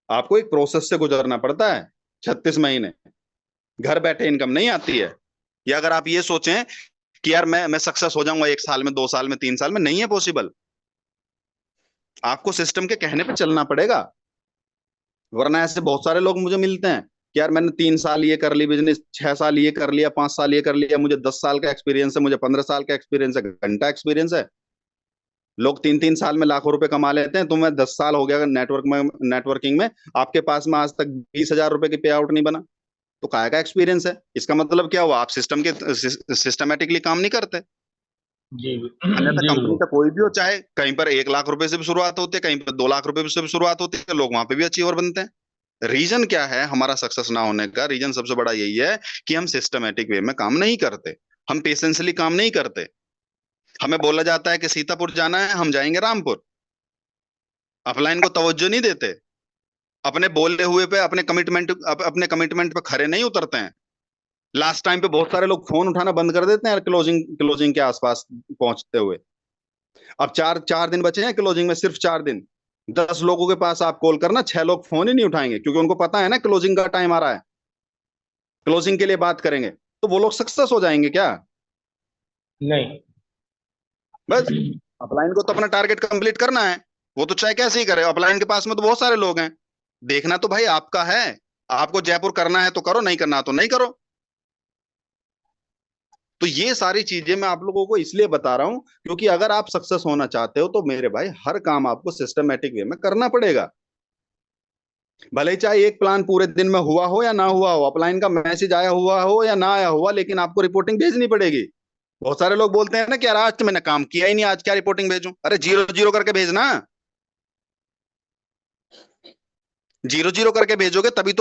आपको एक प्रोसेस से गुजरना पड़ता है। 36 महीने घर बैठे इनकम नहीं आती है। या अगर आप ये सोचें कि यार मैं सक्सेस हो जाऊंगा 1 साल में, 2 साल में, 3 साल में, नहीं है पॉसिबल। आपको सिस्टम के कहने पे चलना पड़ेगा। वरना ऐसे बहुत सारे लोग मुझे मिलते हैं कि यार मैंने 3 साल ये कर ली बिजनेस, 6 साल ये कर लिया, 5 साल ये कर लिया, मुझे 10 साल का एक्सपीरियंस है, मुझे 15 साल का एक्सपीरियंस है, घंटा एक्सपीरियंस है। लोग 3-3 साल में लाखों रुपए कमा लेते हैं, तो मैं 10 साल हो गया अगर नेटवर्किंग में, आपके पास में आज तक 20,000 रुपए की पे आउट नहीं बना, तो काय का एक्सपीरियंस है? इसका मतलब क्या हुआ? आप सिस्टमेटिकली काम नहीं करते। जी अन्यथा जी कंपनी बिल्कुल। का कोई भी हो, चाहे कहीं पर 1 लाख रुपए से भी शुरुआत होती है, कहीं पर 2 लाख रुपए से भी शुरुआत होती है, लोग वहां पे भी अचीवर बनते हैं। रीजन क्या है हमारा सक्सेस ना होने का? रीजन सबसे बड़ा यही है कि हम सिस्टमेटिक वे में काम नहीं करते, हम पेशेंसली काम नहीं करते। हमें बोला जाता है कि सीतापुर जाना है, हम जाएंगे रामपुर, अपलाइन को तवज्जो नहीं देते। अपने बोले हुए पे, अपने कमिटमेंट पे खरे नहीं उतरते हैं। लास्ट टाइम पे बहुत सारे लोग फोन उठाना बंद कर देते हैं क्लोजिंग क्लोजिंग के आसपास पहुंचते हुए। अब चार चार दिन बचे हैं क्लोजिंग में, सिर्फ 4 दिन। 10 लोगों के पास आप कॉल करना, 6 लोग फोन ही नहीं उठाएंगे, क्योंकि उनको पता है ना क्लोजिंग का टाइम आ रहा है, क्लोजिंग के लिए बात करेंगे। तो वो लोग सक्सेस हो जाएंगे क्या? नहीं। बस अपलाइन को तो अपना टारगेट कंप्लीट करना है। वो तो चाहे कैसे ही करे, अपलाइन के पास में तो बहुत सारे लोग हैं। देखना तो भाई आपका है। आपको जयपुर करना है तो करो, नहीं करना तो नहीं करो। तो ये सारी चीजें मैं आप लोगों को इसलिए बता रहा हूं, क्योंकि अगर आप सक्सेस होना चाहते हो तो मेरे भाई हर काम आपको सिस्टमेटिक वे में करना पड़ेगा। भले ही चाहे एक प्लान पूरे दिन में हुआ हो या ना हुआ हो, अपलाइन का मैसेज आया हुआ हो या ना आया हुआ, लेकिन आपको रिपोर्टिंग भेजनी पड़ेगी। बहुत सारे लोग बोलते हैं ना कि यार आज तो मैंने काम किया ही नहीं, आज क्या रिपोर्टिंग भेजूं? अरे जीरो जीरो करके भेजना। जीरो जीरो करके भेजोगे तभी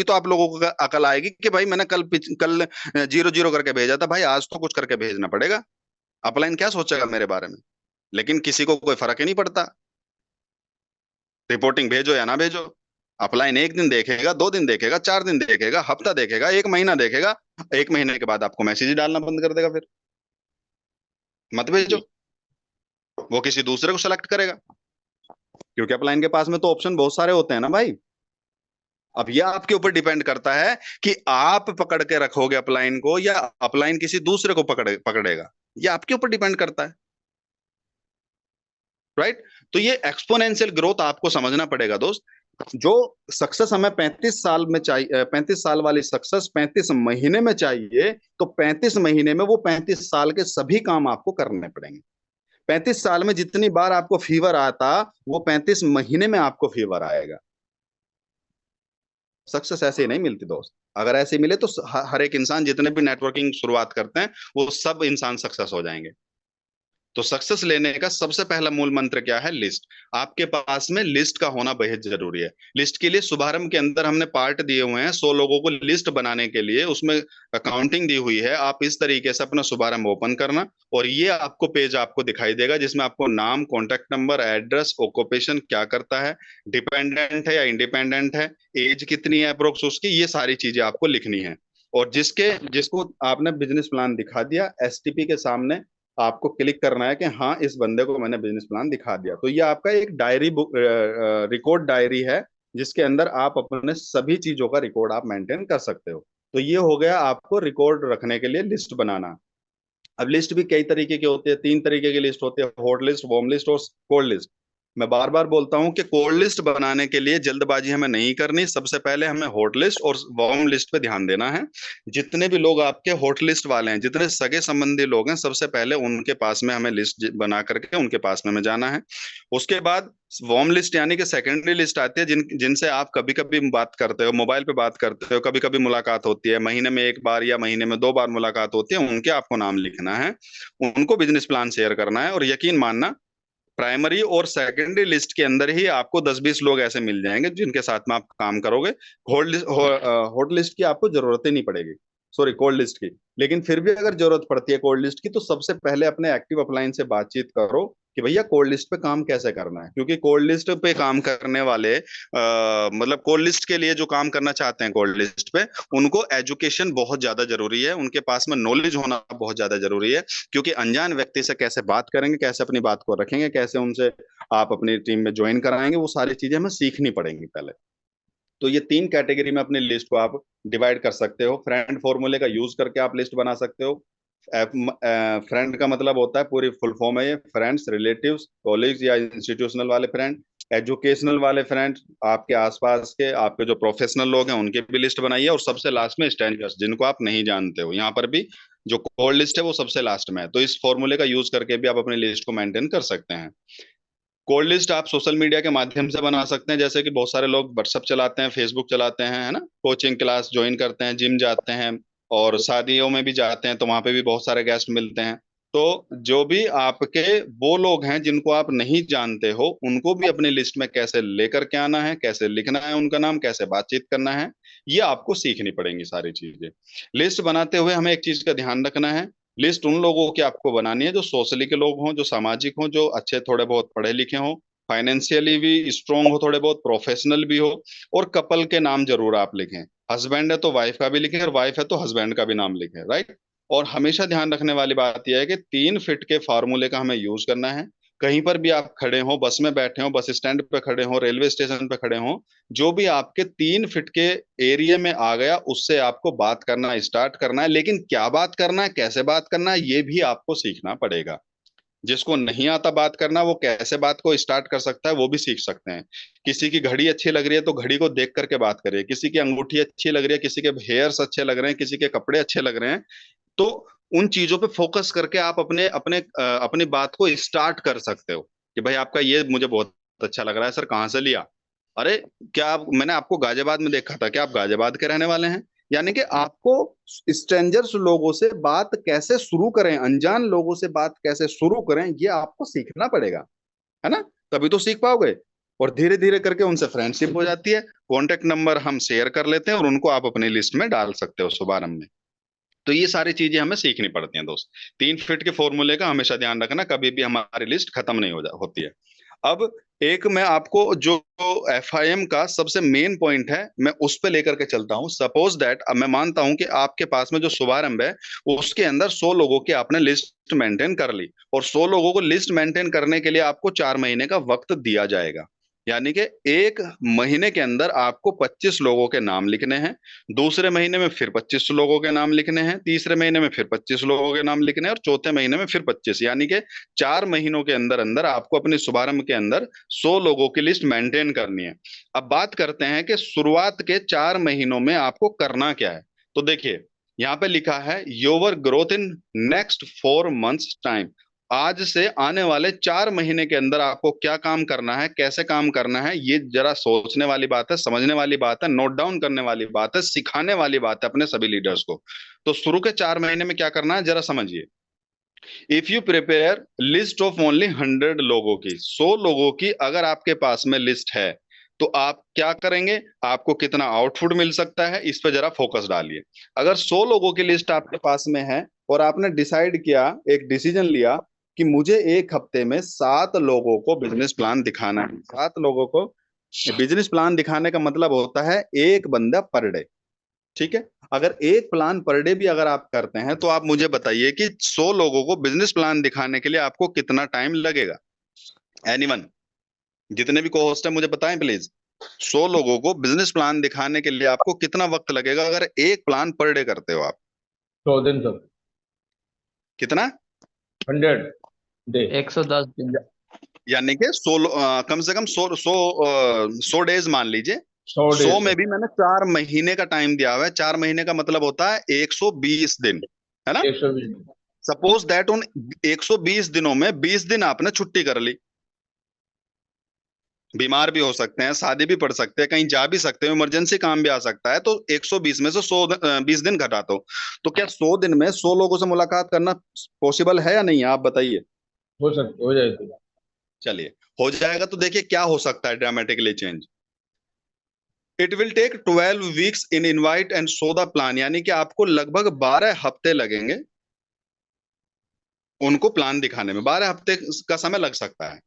तो आप लोगों को अकल आएगी कि भाई मैंने कल जीरो जीरो करके भेजा था, भाई आज तो कुछ करके भेजना पड़ेगा। अपलाइन क्या सोचेगा मेरे बारे में? लेकिन किसी को कोई फर्क ही नहीं पड़ता, रिपोर्टिंग भेजो या ना भेजो। अपलाइन 1 दिन देखेगा, 2 दिन देखेगा, 4 दिन देखेगा, हफ्ता देखेगा, 1 महीना देखेगा। 1 महीने के बाद आपको मैसेज ही डालना बंद कर देगा, फिर मत भेजो। जी। वो किसी दूसरे को सेलेक्ट करेगा, क्योंकि अपलाइन के पास में तो ऑप्शन बहुत सारे होते हैं ना भाई। अब यह आपके ऊपर डिपेंड करता है कि आप पकड़ के रखोगे अपलाइन को, या अपलाइन किसी दूसरे को पकड़ेगा। ये आपके ऊपर डिपेंड करता है। राइट? तो ये एक्सपोनेंशियल ग्रोथ आपको समझना पड़ेगा दोस्त। जो सक्सेस हमें 35 साल में चाहिए, 35 साल वाली सक्सेस 35 महीने में चाहिए, तो 35 महीने में वो 35 साल के सभी काम आपको करने पड़ेंगे। 35 साल में जितनी बार आपको फीवर आता, वो 35 महीने में आपको फीवर आएगा। सक्सेस ऐसे ही नहीं मिलती दोस्त। अगर ऐसे मिले तो हर एक इंसान, जितने भी नेटवर्किंग शुरुआत करते हैं, वो सब इंसान सक्सेस हो जाएंगे। तो सक्सेस लेने का सबसे पहला मूल मंत्र क्या है? लिस्ट। आपके पास में लिस्ट का होना बेहद जरूरी है। लिस्ट के लिए शुभारंभ के अंदर हमने पार्ट दिए हुए हैं 100 लोगों को लिस्ट बनाने के लिए, उसमें अकाउंटिंग दी हुई है। आप इस तरीके से अपना शुभारंभ ओपन करना, और ये आपको पेज आपको दिखाई देगा जिसमें आपको नाम, कॉन्टेक्ट नंबर, एड्रेस, ऑक्यूपेशन क्या करता है, डिपेंडेंट है या इंडिपेंडेंट है, एज कितनी है अप्रोक्स उसकी, ये सारी चीजें आपको लिखनी है। और जिसको आपने बिजनेस प्लान दिखा दिया, एसटीपी के सामने आपको क्लिक करना है कि हाँ इस बंदे को मैंने बिजनेस प्लान दिखा दिया। तो ये आपका एक डायरी बुक, रिकॉर्ड डायरी है, जिसके अंदर आप अपने सभी चीजों का रिकॉर्ड आप मेंटेन कर सकते हो। तो ये हो गया आपको रिकॉर्ड रखने के लिए लिस्ट बनाना। अब लिस्ट भी कई तरीके की होती है, 3 तरीके की लिस्ट होती है: हॉट लिस्ट, वार्म लिस्ट और कोल्ड लिस्ट। मैं बार बार बोलता हूं कि कोल्ड लिस्ट बनाने के लिए जल्दबाजी हमें नहीं करनी, सबसे पहले हमें हॉट लिस्ट और वार्म लिस्ट पे ध्यान देना है। जितने भी लोग आपके हॉट लिस्ट वाले हैं, जितने सगे संबंधी लोग हैं, सबसे पहले उनके पास में हमें लिस्ट बना करके उनके पास में हमें जाना है। उसके बाद वार्म लिस्ट यानी कि सेकेंडरी लिस्ट आती है, जिनसे आप कभी कभी बात करते हो, मोबाइल पे बात करते हो, कभी कभी मुलाकात होती है, महीने में 1 बार या महीने में 2 बार मुलाकात होती है, उनके आपको नाम लिखना है, उनको बिजनेस प्लान शेयर करना है। और यकीन मानना, प्राइमरी और सेकेंडरी लिस्ट के अंदर ही आपको 10-20 लोग ऐसे मिल जाएंगे जिनके साथ में आप काम करोगे। हॉट लिस्ट की आपको जरूरत ही नहीं पड़ेगी, सॉरी कोल्ड लिस्ट की। लेकिन फिर भी अगर जरूरत पड़ती है कोल्ड लिस्ट की, तो सबसे पहले अपने एक्टिव अपलाइन से बातचीत करो कि भैया कोल्ड लिस्ट पे काम कैसे करना है। क्योंकि कोल्ड लिस्ट पे काम करने वाले, मतलब कोल्ड लिस्ट के लिए जो काम करना चाहते हैं कोल्ड लिस्ट पे, उनको एजुकेशन बहुत ज्यादा जरूरी है, उनके पास में नॉलेज होना बहुत ज्यादा जरूरी है। क्योंकि अनजान व्यक्ति से कैसे बात करेंगे, कैसे अपनी बात को रखेंगे, कैसे उनसे आप अपनी टीम में ज्वाइन कराएंगे, वो सारी चीजें हमें सीखनी पड़ेंगी पहले। तो ये 3 कैटेगरी में अपनी लिस्ट को आप डिवाइड कर सकते हो। फ्रेंड फॉर्मूले का यूज करके आप लिस्ट बना सकते हो। फ्रेंड का मतलब होता है, पूरी फुल फॉर्म है ये: फ्रेंड्स, रिलेटिव्स, कॉलीग्स या इंस्टीट्यूशनल वाले फ्रेंड। एजुकेशनल वाले फ्रेंड, आपके आसपास के आपके जो प्रोफेशनल लोग हैं उनके भी लिस्ट बनाइए। और सबसे लास्ट में स्ट्रेंजर्स, जिनको आप नहीं जानते हो। यहाँ पर भी जो कोल्ड लिस्ट है वो सबसे लास्ट में है। तो इस फॉर्मूले का यूज करके भी आप अपनी लिस्ट को मेंटेन कर सकते हैं। कोल्ड लिस्ट आप सोशल मीडिया के माध्यम से बना सकते हैं, जैसे कि बहुत सारे लोग व्हाट्सअप चलाते हैं, फेसबुक चलाते हैं, है ना, कोचिंग क्लास ज्वाइन करते हैं, जिम जाते हैं, और शादियों में भी जाते हैं, तो वहां पे भी बहुत सारे गेस्ट मिलते हैं। तो जो भी आपके वो लोग हैं जिनको आप नहीं जानते हो, उनको भी अपनी लिस्ट में कैसे लेकर के आना है, कैसे लिखना है उनका नाम, कैसे बातचीत करना है, ये आपको सीखनी पड़ेंगी सारी चीजें। लिस्ट बनाते हुए हमें एक चीज का ध्यान रखना है: लिस्ट उन लोगों की आपको बनानी है जो सोशली के लोग हों, जो सामाजिक हों, जो अच्छे थोड़े बहुत पढ़े लिखे हों, फाइनेंशियली भी स्ट्रोंग हो, थोड़े बहुत प्रोफेशनल भी हो, और कपल के नाम जरूर आप लिखें। हस्बैंड है तो वाइफ का भी लिखें, और वाइफ है तो हस्बैंड का भी नाम लिखें, राइट। और हमेशा ध्यान रखने वाली बात यह है कि 3 फीट के फार्मूले का हमें यूज करना है। कहीं पर भी आप खड़े हो, बस में बैठे हो, बस स्टैंड पे खड़े हो, रेलवे स्टेशन पे खड़े हो, जो भी आपके 3 फीट के एरिया में आ गया उससे आपको बात करना स्टार्ट करना है। लेकिन क्या बात करना है, कैसे बात करना है, ये भी आपको सीखना पड़ेगा। जिसको नहीं आता बात करना, वो कैसे बात को स्टार्ट कर सकता है वो भी सीख सकते हैं। किसी की घड़ी अच्छी लग रही है तो घड़ी को देख करके बात करिए, किसी की अंगूठी अच्छी लग रही है, किसी के हेयर्स अच्छे लग रहे हैं, किसी के कपड़े अच्छे लग रहे हैं, तो उन चीजों पे फोकस करके आप अपने अपने अपनी बात को स्टार्ट कर सकते हो कि भाई आपका ये मुझे बहुत अच्छा लग रहा है सर, कहाँ से लिया? अरे, मैंने आपको गाजियाबाद में देखा था, क्या आप गाजियाबाद के रहने वाले हैं? यानी कि आपको स्ट्रेंजर्स लोगों से बात कैसे शुरू करें, अनजान लोगों से बात कैसे शुरू करें, ये आपको सीखना पड़ेगा, है ना? तभी तो सीख पाओगे। और धीरे धीरे करके उनसे फ्रेंडशिप हो जाती है, कॉन्टेक्ट नंबर हम शेयर कर लेते हैं और उनको आप अपनी लिस्ट में डाल सकते हो शुभारंभ में। तो ये सारी चीजें हमें सीखनी पड़ती हैं दोस्त। 3 फीट के फॉर्मूले का हमेशा ध्यान रखना, कभी भी हमारी लिस्ट खत्म नहीं होती है। अब एक मैं आपको जो FIM का सबसे मेन पॉइंट है, मैं उस पे लेकर के चलता हूं। सपोज दैट, अब मैं मानता हूं कि आपके पास में जो शुभारंभ है उसके अंदर 100 लोगों की आपने लिस्ट मेंटेन कर ली, और 100 लोगों को लिस्ट मेंटेन करने के लिए आपको 4 महीने का वक्त दिया जाएगा। यानी कि 1 महीने के अंदर आपको 25 लोगों के नाम लिखने हैं, दूसरे महीने में फिर 25 लोगों के नाम लिखने हैं, तीसरे महीने में फिर 25 लोगों के नाम लिखने हैं, और चौथे महीने में फिर 25। यानी कि 4 महीनों के अंदर अंदर आपको अपने शुभारंभ के अंदर 100 लोगों की लिस्ट मेंटेन करनी है। अब बात करते हैं कि शुरुआत के 4 महीनों में आपको करना क्या है। तो देखिए, यहाँ पे लिखा है your growth in next 4 months time. आज से आने वाले 4 महीने के अंदर आपको क्या काम करना है, कैसे काम करना है, ये जरा सोचने वाली बात है, समझने वाली बात है, नोट डाउन करने वाली बात है, सिखाने वाली बात है अपने सभी लीडर्स को। तो शुरू के 4 महीने में क्या करना है जरा समझिए। If you prepare list of only 100 लोगों की, 100 लोगों की अगर आपके पास में लिस्ट है, तो आप क्या करेंगे, आपको कितना आउटपुट मिल सकता है, इस पे जरा फोकस डालिए। अगर 100 लोगों की लिस्ट आपके पास में है और आपने डिसाइड किया, एक डिसीजन लिया कि मुझे एक हफ्ते में 7 लोगों को बिजनेस प्लान दिखाना है। 7 लोगों को बिजनेस प्लान दिखाने का मतलब होता है एक बंदा पर डे, ठीक है? अगर एक प्लान पर डे भी अगर आप करते हैं तो आप मुझे बताइए कि 100 लोगों को बिजनेस प्लान दिखाने के लिए आपको कितना टाइम लगेगा? एनीवन, जितने भी को होस्ट है मुझे बताएं प्लीज। 100 लोगों को बिजनेस प्लान दिखाने के लिए आपको कितना वक्त लगेगा अगर एक प्लान पर डे करते हो आप? 100 दिन तक। कितना? 100 डे। 110 दिन। यानी कि 16 कम से कम 100 डेज मान लीजिए। 100 100 डेज में भी मैंने 4 महीने का टाइम दिया हुआ है। 4 महीने का मतलब होता है 120 दिन, है ना? 120 दिन। सपोज दैट उन 120 दिनों में 20 दिन आपने छुट्टी कर ली, बीमार भी हो सकते हैं, शादी भी पड़ सकते हैं, कहीं जा भी सकते हैं, इमरजेंसी काम भी आ सकता है, तो 120 में से 20 दिन घटा दो। तो क्या 100 दिन में 100 लोगों से मुलाकात करना पॉसिबल है या नहीं है, आप बताइए। हो जाएगी। चलिए, हो जाएगा तो देखिए क्या हो सकता है dramatically change. It will take 12 weeks in invite and show the plan. यानी कि आपको लगभग 12 हफ्ते लगेंगे उनको प्लान दिखाने में। 12 हफ्ते का समय लग सकता है।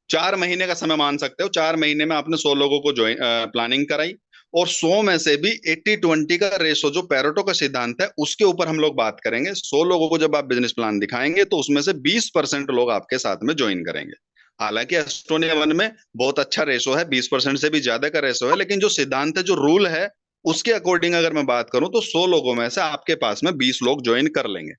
4 महीने का समय मान सकते हो। 4 महीने में आपने 100 लोगों को ज्वाइन प्लानिंग कराई, और 100 में से भी 80-20 का रेशो जो पेरेटो का सिद्धांत है उसके ऊपर हम लोग बात करेंगे। 100 लोगों को जब आप बिजनेस प्लान दिखाएंगे तो उसमें से 20% लोग आपके साथ में ज्वाइन करेंगे। हालांकि एस्टोनिया 1 में बहुत अच्छा रेशो है, 20% से भी ज्यादा का रेशो है, लेकिन जो सिद्धांत है, जो रूल है, उसके अकॉर्डिंग अगर मैं बात करूं तो 100 लोगों में से आपके पास में 20 लोग ज्वाइन कर लेंगे।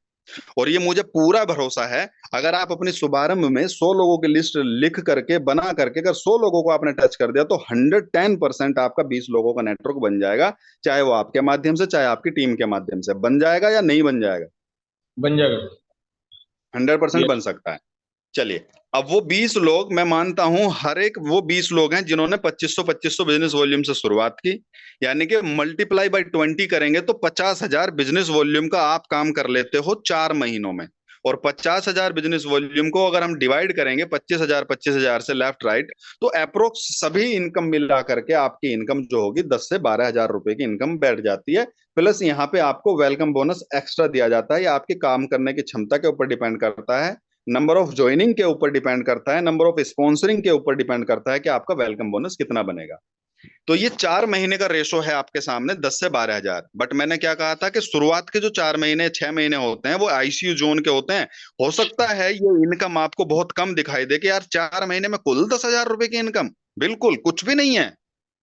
और ये मुझे पूरा भरोसा है, अगर आप अपनी शुभारंभ में 100 लोगों की लिस्ट लिख करके बना करके अगर 100 लोगों को आपने टच कर दिया तो 110% आपका 20 लोगों का नेटवर्क बन जाएगा। चाहे वो आपके माध्यम से, चाहे आपकी टीम के माध्यम से। बन जाएगा या नहीं बन जाएगा? बन जाएगा। 100% ये बन सकता है। चलिए, अब वो 20 लोग, मैं मानता हूं हर एक वो 20 लोग हैं जिन्होंने 2500 बिजनेस वॉल्यूम से शुरुआत की। यानी कि मल्टीप्लाई बाय 20 करेंगे तो 50,000 बिजनेस वॉल्यूम का आप काम कर लेते हो 4 महीनों में। और 50,000 बिजनेस वॉल्यूम को अगर हम डिवाइड करेंगे 25,000 से लेफ्ट राइट, तो अप्रोक्स सभी इनकम मिला करके आपकी इनकम जो होगी 10 से 12,000 रुपए की इनकम बैठ जाती है। प्लस यहाँ पे आपको वेलकम बोनस एक्स्ट्रा दिया जाता है। ये आपके काम करने की क्षमता के ऊपर डिपेंड करता है, नंबर ऑफ ज्वाइनिंग के ऊपर डिपेंड करता है, नंबर ऑफ स्पॉन्सरिंग के ऊपर डिपेंड करता है कि आपका वेलकम बोनस कितना बनेगा। तो ये 4 महीने का रेशो है आपके सामने, 10 से 12 हजार। बट मैंने क्या कहा था कि शुरुआत के जो 4 महीने 6 महीने होते हैं वो आईसीयू जोन के होते हैं। हो सकता है ये इनकम आपको बहुत कम दिखाई दे कि यार 4 महीने में कुल 10 हजार रुपए की इनकम, बिल्कुल कुछ भी नहीं है।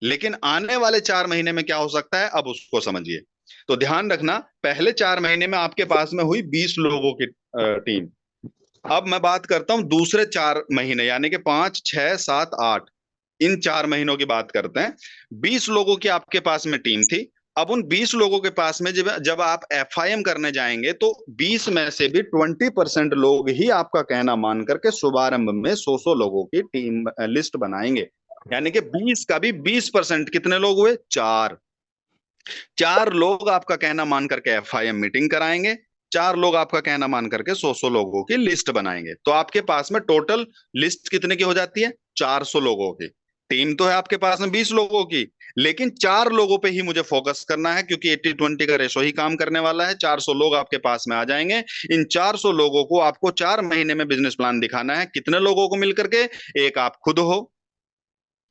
लेकिन आने वाले 4 महीने में क्या हो सकता है, अब उसको समझिए। तो ध्यान रखना, पहले 4 महीने में आपके पास में हुई 20 लोगों की टीम। अब मैं बात करता हूं दूसरे 4 महीने, यानी कि 5, 6, 7, 8, इन 4 महीनों की बात करते हैं। 20 लोगों की आपके पास में टीम थी। अब उन 20 लोगों के पास में जब जब आप एफआईएम करने जाएंगे तो 20 में से भी 20% लोग ही आपका कहना मान करके शुभारंभ में 100 लोगों की टीम लिस्ट बनाएंगे। यानी कि 20 का भी 20%, कितने लोग हुए, 4। 4 लोग आपका कहना मान करके एफआईएम मीटिंग कराएंगे, 4 लोग आपका कहना मान करके 100 लोगों की लिस्ट बनाएंगे। तो आपके पास में टोटल लिस्ट कितने की हो जाती है, 400 लोगों की। टीम तो है आपके पास में 20 लोगों की, लेकिन 4 लोगों पे ही मुझे फोकस करना है, क्योंकि 80-20 का रेशो ही काम करने वाला है। 400 लोग आपके पास में आ जाएंगे। इन 400 लोगों को आपको 4 महीने में बिजनेस प्लान दिखाना है। कितने लोगों को मिलकर के, एक आप खुद हो,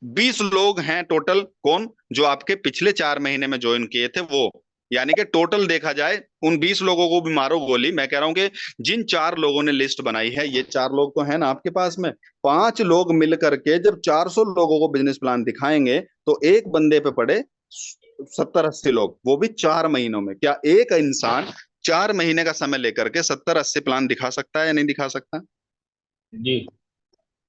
20 लोग हैं टोटल, कौन, जो आपके पिछले 4 महीने में ज्वाइन किए थे वो। यानी कि टोटल देखा जाए उन 20 लोगों को भी मारो गोली, मैं कह रहा हूं कि जिन 4 लोगों ने लिस्ट बनाई है, ये 4 लोग तो है ना आपके पास में। 5 लोग मिल करके जब 400 लोगों को बिजनेस प्लान दिखाएंगे तो एक बंदे पे पड़े 70-80 लोग, वो भी 4 महीनों में। क्या एक इंसान 4 महीने का समय लेकर के 70-80 प्लान दिखा सकता है या नहीं दिखा सकता? जी।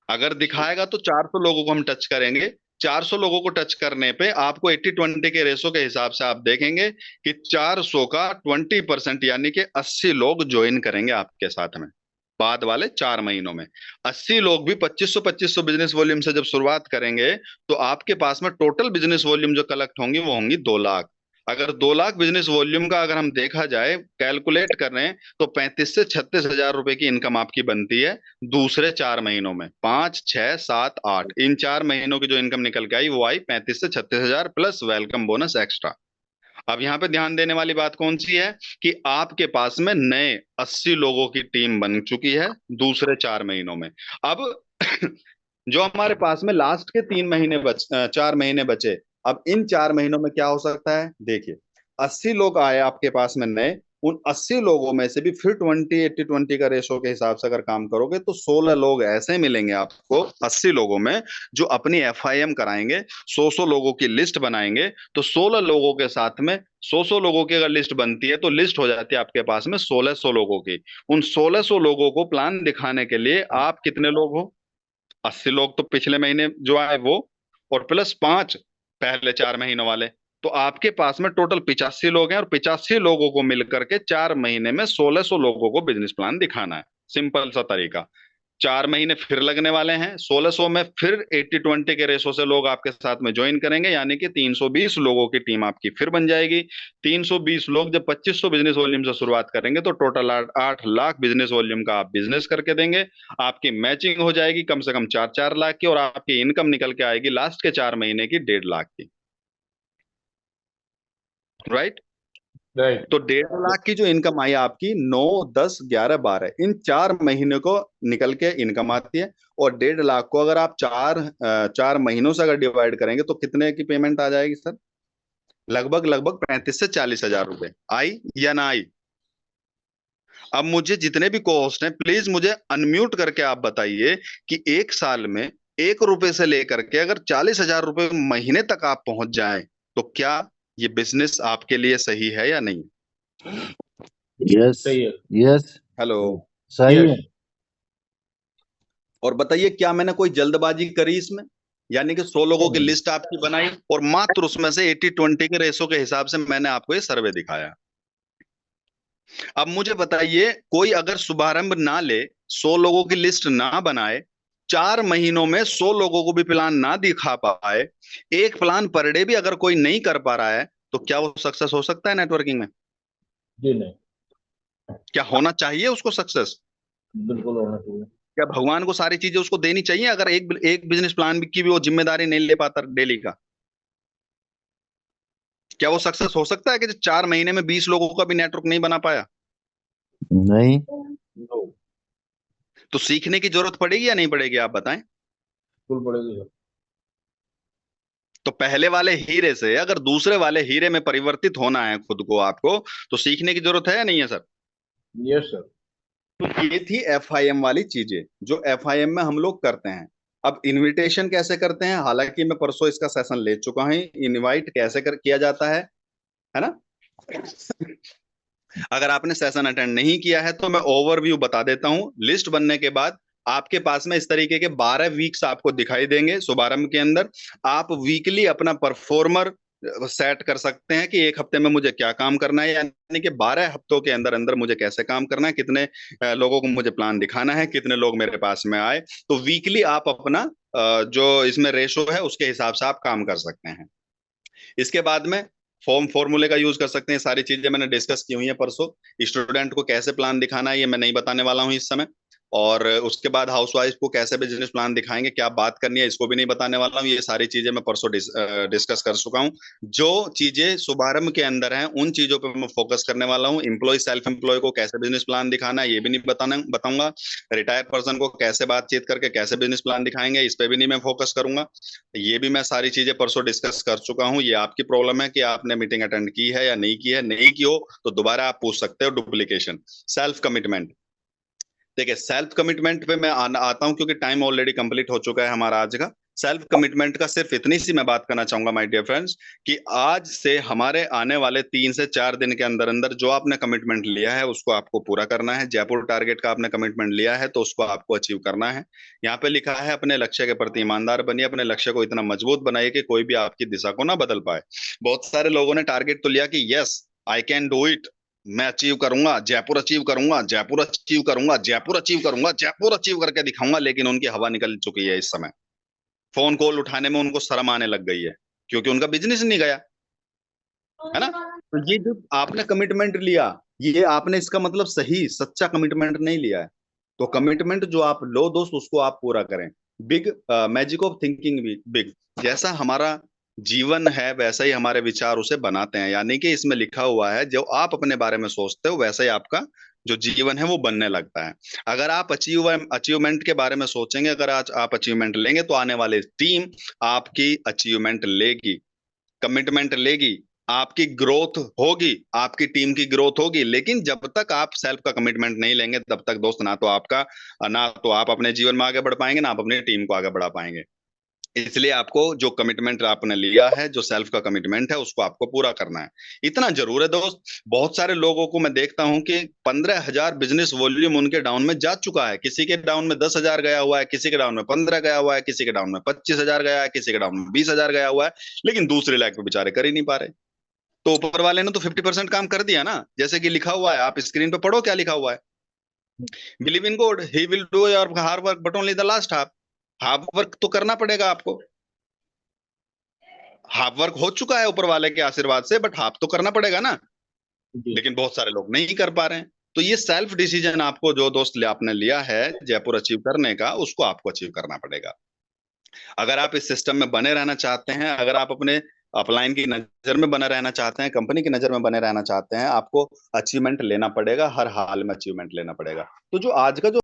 अगर दिखाएगा तो 400 लोगों को हम टच करेंगे। 400 लोगों को टच करने पे आपको 80-20 के रेशो के हिसाब से आप देखेंगे कि 400 का 20%, यानी कि 80 लोग ज्वाइन करेंगे आपके साथ में बाद वाले 4 महीनों में। 80 लोग भी 2500 बिजनेस वॉल्यूम से जब शुरुआत करेंगे तो आपके पास में टोटल बिजनेस वॉल्यूम जो कलेक्ट होंगी वो होंगी 2 लाख। अगर 2 लाख बिजनेस वॉल्यूम का अगर हम देखा जाए, कैलकुलेट कर रहे हैं, तो 35 से 36 हजार रुपए की इनकम आपकी बनती है दूसरे 4 महीनों में। 5, 6, 7, 8, इन 4 महीनों की जो इनकम निकल के आई वो आई 35 से 36 हजार प्लस वेलकम बोनस एक्स्ट्रा। अब यहाँ पे ध्यान देने वाली बात कौन सी है कि आपके पास में नए 80 लोगों की टीम बन चुकी है दूसरे 4 महीनों में। अब जो हमारे पास में लास्ट के 3 महीने 4 महीने बचे, अब इन 4 महीनों में क्या हो सकता है, देखिए। 80 लोग आए आपके पास में नए, उन 80 लोगों में से भी फिर 20-80-20 का रेशो के हिसाब से अगर काम करोगे तो 16 लोग ऐसे मिलेंगे आपको 80 लोगों में जो अपनी एफआईएम कराएंगे, 100 लोगों की लिस्ट बनाएंगे। तो 16 लोगों के साथ में 100 लोगों की अगर लिस्ट बनती है तो लिस्ट हो जाती है आपके पास में 1600 लोगों की। उन 1600 लोगों को प्लान दिखाने के लिए आप कितने लोग हो, 80 लोग तो पिछले महीने जो आए वो, और प्लस 5 पहले 4 महीनों वाले। तो आपके पास में टोटल 85 लोग हैं, और 85 लोगों को मिलकर के 4 महीने में 1600 लोगों को बिजनेस प्लान दिखाना है। सिंपल सा तरीका। 4 महीने फिर लगने वाले हैं, 1600 में फिर 80-20 के रेशो से लोग आपके साथ में ज्वाइन करेंगे, यानी कि 320 लोगों की टीम आपकी फिर बन जाएगी। 320 लोग जब 2500 बिजनेस वॉल्यूम से शुरुआत करेंगे तो टोटल 8 लाख बिजनेस वॉल्यूम का आप बिजनेस करके देंगे। आपकी मैचिंग हो जाएगी कम से कम 4-4 लाख की, और आपकी इनकम निकल के आएगी लास्ट के 4 महीने की 1.5 लाख की। राइट। राइट। तो 1.5 लाख की जो इनकम आई आपकी, 9, 10, 11, 12, इन 4 महीने को निकल के इनकम आती है। और 1.5 लाख को अगर आप 4 महीनों से अगर डिवाइड करेंगे तो कितने की पेमेंट आ जाएगी सर, लगभग लगभग 35 से 40 हजार रुपए। आई या ना आई? अब मुझे जितने भी को-होस्ट हैं प्लीज मुझे अनम्यूट करके आप बताइए कि एक साल में 1 रुपए से लेकर के अगर 40 हजार रुपए महीने तक आप पहुंच जाएं तो क्या ये बिजनेस आपके लिए सही है या नहीं? यस। सही है। यस। हेलो। सही है। यस। और बताइए, क्या मैंने कोई जल्दबाजी करी इसमें? यानी कि 100 लोगों की लिस्ट आपकी बनाई और मात्र उसमें से 80-20 के रेशो के हिसाब से मैंने आपको ये सर्वे दिखाया। अब मुझे बताइए, कोई अगर शुभारंभ ना ले, 100 लोगों की लिस्ट ना बनाए, 4 महीनों में 100 लोगों को भी प्लान ना दिखा पाए, एक प्लान पर डे भी अगर कोई नहीं कर पा रहा है, तो क्या वो सक्सेस हो सकता है नेटवर्किंग में? जी नहीं। क्या होना चाहिए उसको सक्सेस? बिल्कुल होना चाहिए। क्या भगवान को सारी चीजें उसको देनी चाहिए अगर एक एक बिजनेस प्लान की भी वो जिम्मेदारी नहीं ले पाता डेली का? क्या वो सक्सेस हो सकता है कि जो 4 महीने में 20 लोगों का भी नेटवर्क नहीं बना पाया? नहीं। नो। तो सीखने की जरूरत पड़ेगी या नहीं पड़ेगी, आप बताएं। बिल्कुल पड़ेगी सर। तो पहले वाले हीरे से अगर दूसरे वाले हीरे में परिवर्तित होना है खुद को आपको, तो सीखने की जरूरत है या नहीं है सर। Yes sir. तो ये थी एफआईएम वाली चीजें जो एफआईएम में हम लोग करते हैं। अब इनविटेशन कैसे करते हैं, हालांकि मैं परसों इसका सेशन ले चुका हूं। इनवाइट कैसे किया जाता है ना। अगर आपने सेशन अटेंड नहीं किया है तो मैं ओवरव्यू बता देता हूं। लिस्ट बनने के बाद आपके पास में इस तरीके के 12 वीक्स आपको दिखाई देंगे शुभारंभ के अंदर। आप वीकली अपना परफॉर्मर सेट कर सकते हैं कि एक हफ्ते में मुझे क्या काम करना है, यानी कि 12 हफ्तों के अंदर अंदर मुझे कैसे काम करना है, कितने लोगों को मुझे प्लान दिखाना है, कितने लोग मेरे पास में आए। तो वीकली आप अपना जो इसमें रेशो है उसके हिसाब से आप काम कर सकते हैं। इसके बाद में फॉर्मूले का यूज कर सकते हैं। सारी चीजें मैंने डिस्कस की हुई है परसों। स्टूडेंट को कैसे प्लान दिखाना है ये मैं नहीं बताने वाला हूँ इस समय। और उसके बाद हाउसवाइफ को कैसे बिजनेस प्लान दिखाएंगे, क्या बात करनी है, इसको भी नहीं बताने वाला हूँ। ये सारी चीजें मैं परसों डिस्कस कर चुका हूँ। जो चीजें शुभारंभ के अंदर हैं उन चीजों पर मैं फोकस करने वाला हूँ। एम्प्लॉय सेल्फ एम्प्लॉय को कैसे बिजनेस प्लान दिखाना है ये भी नहीं बताऊंगा। रिटायर पर्सन को कैसे बातचीत करके कैसे बिजनेस प्लान दिखाएंगे इस पे भी नहीं मैं फोकस करूंगा। ये भी मैं सारी चीजें परसों डिस्कस कर चुका हूँ। ये आपकी प्रॉब्लम है कि आपने मीटिंग अटेंड की है या नहीं की है। नहीं की हो तो दोबारा आप पूछ सकते हो। Duplication, self commitment. देखिए सेल्फ कमिटमेंट पे मैं आता हूं क्योंकि टाइम ऑलरेडी कंप्लीट हो चुका है हमारा आज का। सेल्फ कमिटमेंट का सिर्फ इतनी सी मैं बात करना चाहूंगा माय डियर फ्रेंड्स, कि आज से हमारे आने वाले 3 से 4 दिन के अंदर अंदर जो आपने कमिटमेंट लिया है उसको आपको पूरा करना है। जयपुर टारगेट का आपने कमिटमेंट लिया है तो उसको आपको अचीव करना है। यहाँ पे लिखा है अपने लक्ष्य के प्रति ईमानदार बनिए, अपने लक्ष्य को इतना मजबूत बनाइए कि कोई भी आपकी दिशा को ना बदल पाए। बहुत सारे लोगों ने टारगेट तो लिया कि yes I can do it, मैं अचीव करूंगा, जयपुर अचीव करूंगा, जयपुर अचीव करूंगा, जयपुर अचीव करूंगा, जयपुर अचीव करके दिखाऊंगा, लेकिन उनकी हवा निकल चुकी है इस समय। फोन कॉल उठाने में उनको शर्म आने लग गई है क्योंकि उनका बिजनेस नहीं गया, है ना। तो ये जो आपने कमिटमेंट लिया, ये आपने इसका मतलब सही सच्चा कमिटमेंट नहीं लिया है। तो कमिटमेंट जो आप लो दोस्त उसको आप पूरा करें। Big magic of thinking big. जैसा हमारा जीवन है वैसा ही हमारे विचार उसे बनाते हैं, यानी कि इसमें लिखा हुआ है जो आप अपने बारे में सोचते हो वैसा ही आपका जो जीवन है वो बनने लगता है। अगर आप अचीवमेंट के बारे में सोचेंगे, अगर आज आप अचीवमेंट लेंगे तो आने वाली टीम आपकी अचीवमेंट लेगी, कमिटमेंट लेगी, आपकी ग्रोथ होगी, आपकी टीम की ग्रोथ होगी। लेकिन जब तक आप सेल्फ का कमिटमेंट नहीं लेंगे तब तक दोस्त ना तो आप अपने जीवन में आगे बढ़ पाएंगे, ना आप अपनी टीम को आगे बढ़ा पाएंगे। इसलिए आपको जो कमिटमेंट आपने लिया है, जो सेल्फ का कमिटमेंट है, उसको आपको पूरा करना है। इतना जरूर है दोस्त। बहुत सारे लोगों को मैं देखता हूं कि 15,000 बिजनेस वॉल्यूम उनके डाउन में जा चुका है। किसी के डाउन में 10,000 गया हुआ है, किसी के डाउन में 15 गया हुआ है, किसी के डाउन में 25,000 गया है, किसी के डाउन में 20,000 गया हुआ है, लेकिन दूसरे लायक पे बेचारे कर ही नहीं पा रहे। तो ऊपर वाले ने तो 50% काम कर दिया ना। जैसे कि लिखा हुआ है, आप स्क्रीन पे पढ़ो क्या लिखा हुआ है। Believe in God, he will do your hard work but only the last half. Half work तो करना पड़ेगा आपको। हाफ वर्क हो चुका है ऊपर वाले के आशीर्वाद से, बट हाफ तो करना पड़ेगा ना। जी। लेकिन बहुत सारे लोग नहीं कर पा रहे हैं। तो ये सेल्फ डिसीजन आपको जो दोस्त आपने लिया है जयपुर अचीव करने का, उसको आपको अचीव करना पड़ेगा। अगर आप इस सिस्टम में बने रहना चाहते हैं, अगर आप अपने अपलाइन की नजर में बने रहना चाहते हैं, कंपनी की नजर में बने रहना चाहते हैं, आपको अचीवमेंट लेना पड़ेगा, हर हाल में अचीवमेंट लेना पड़ेगा। तो जो आज का जो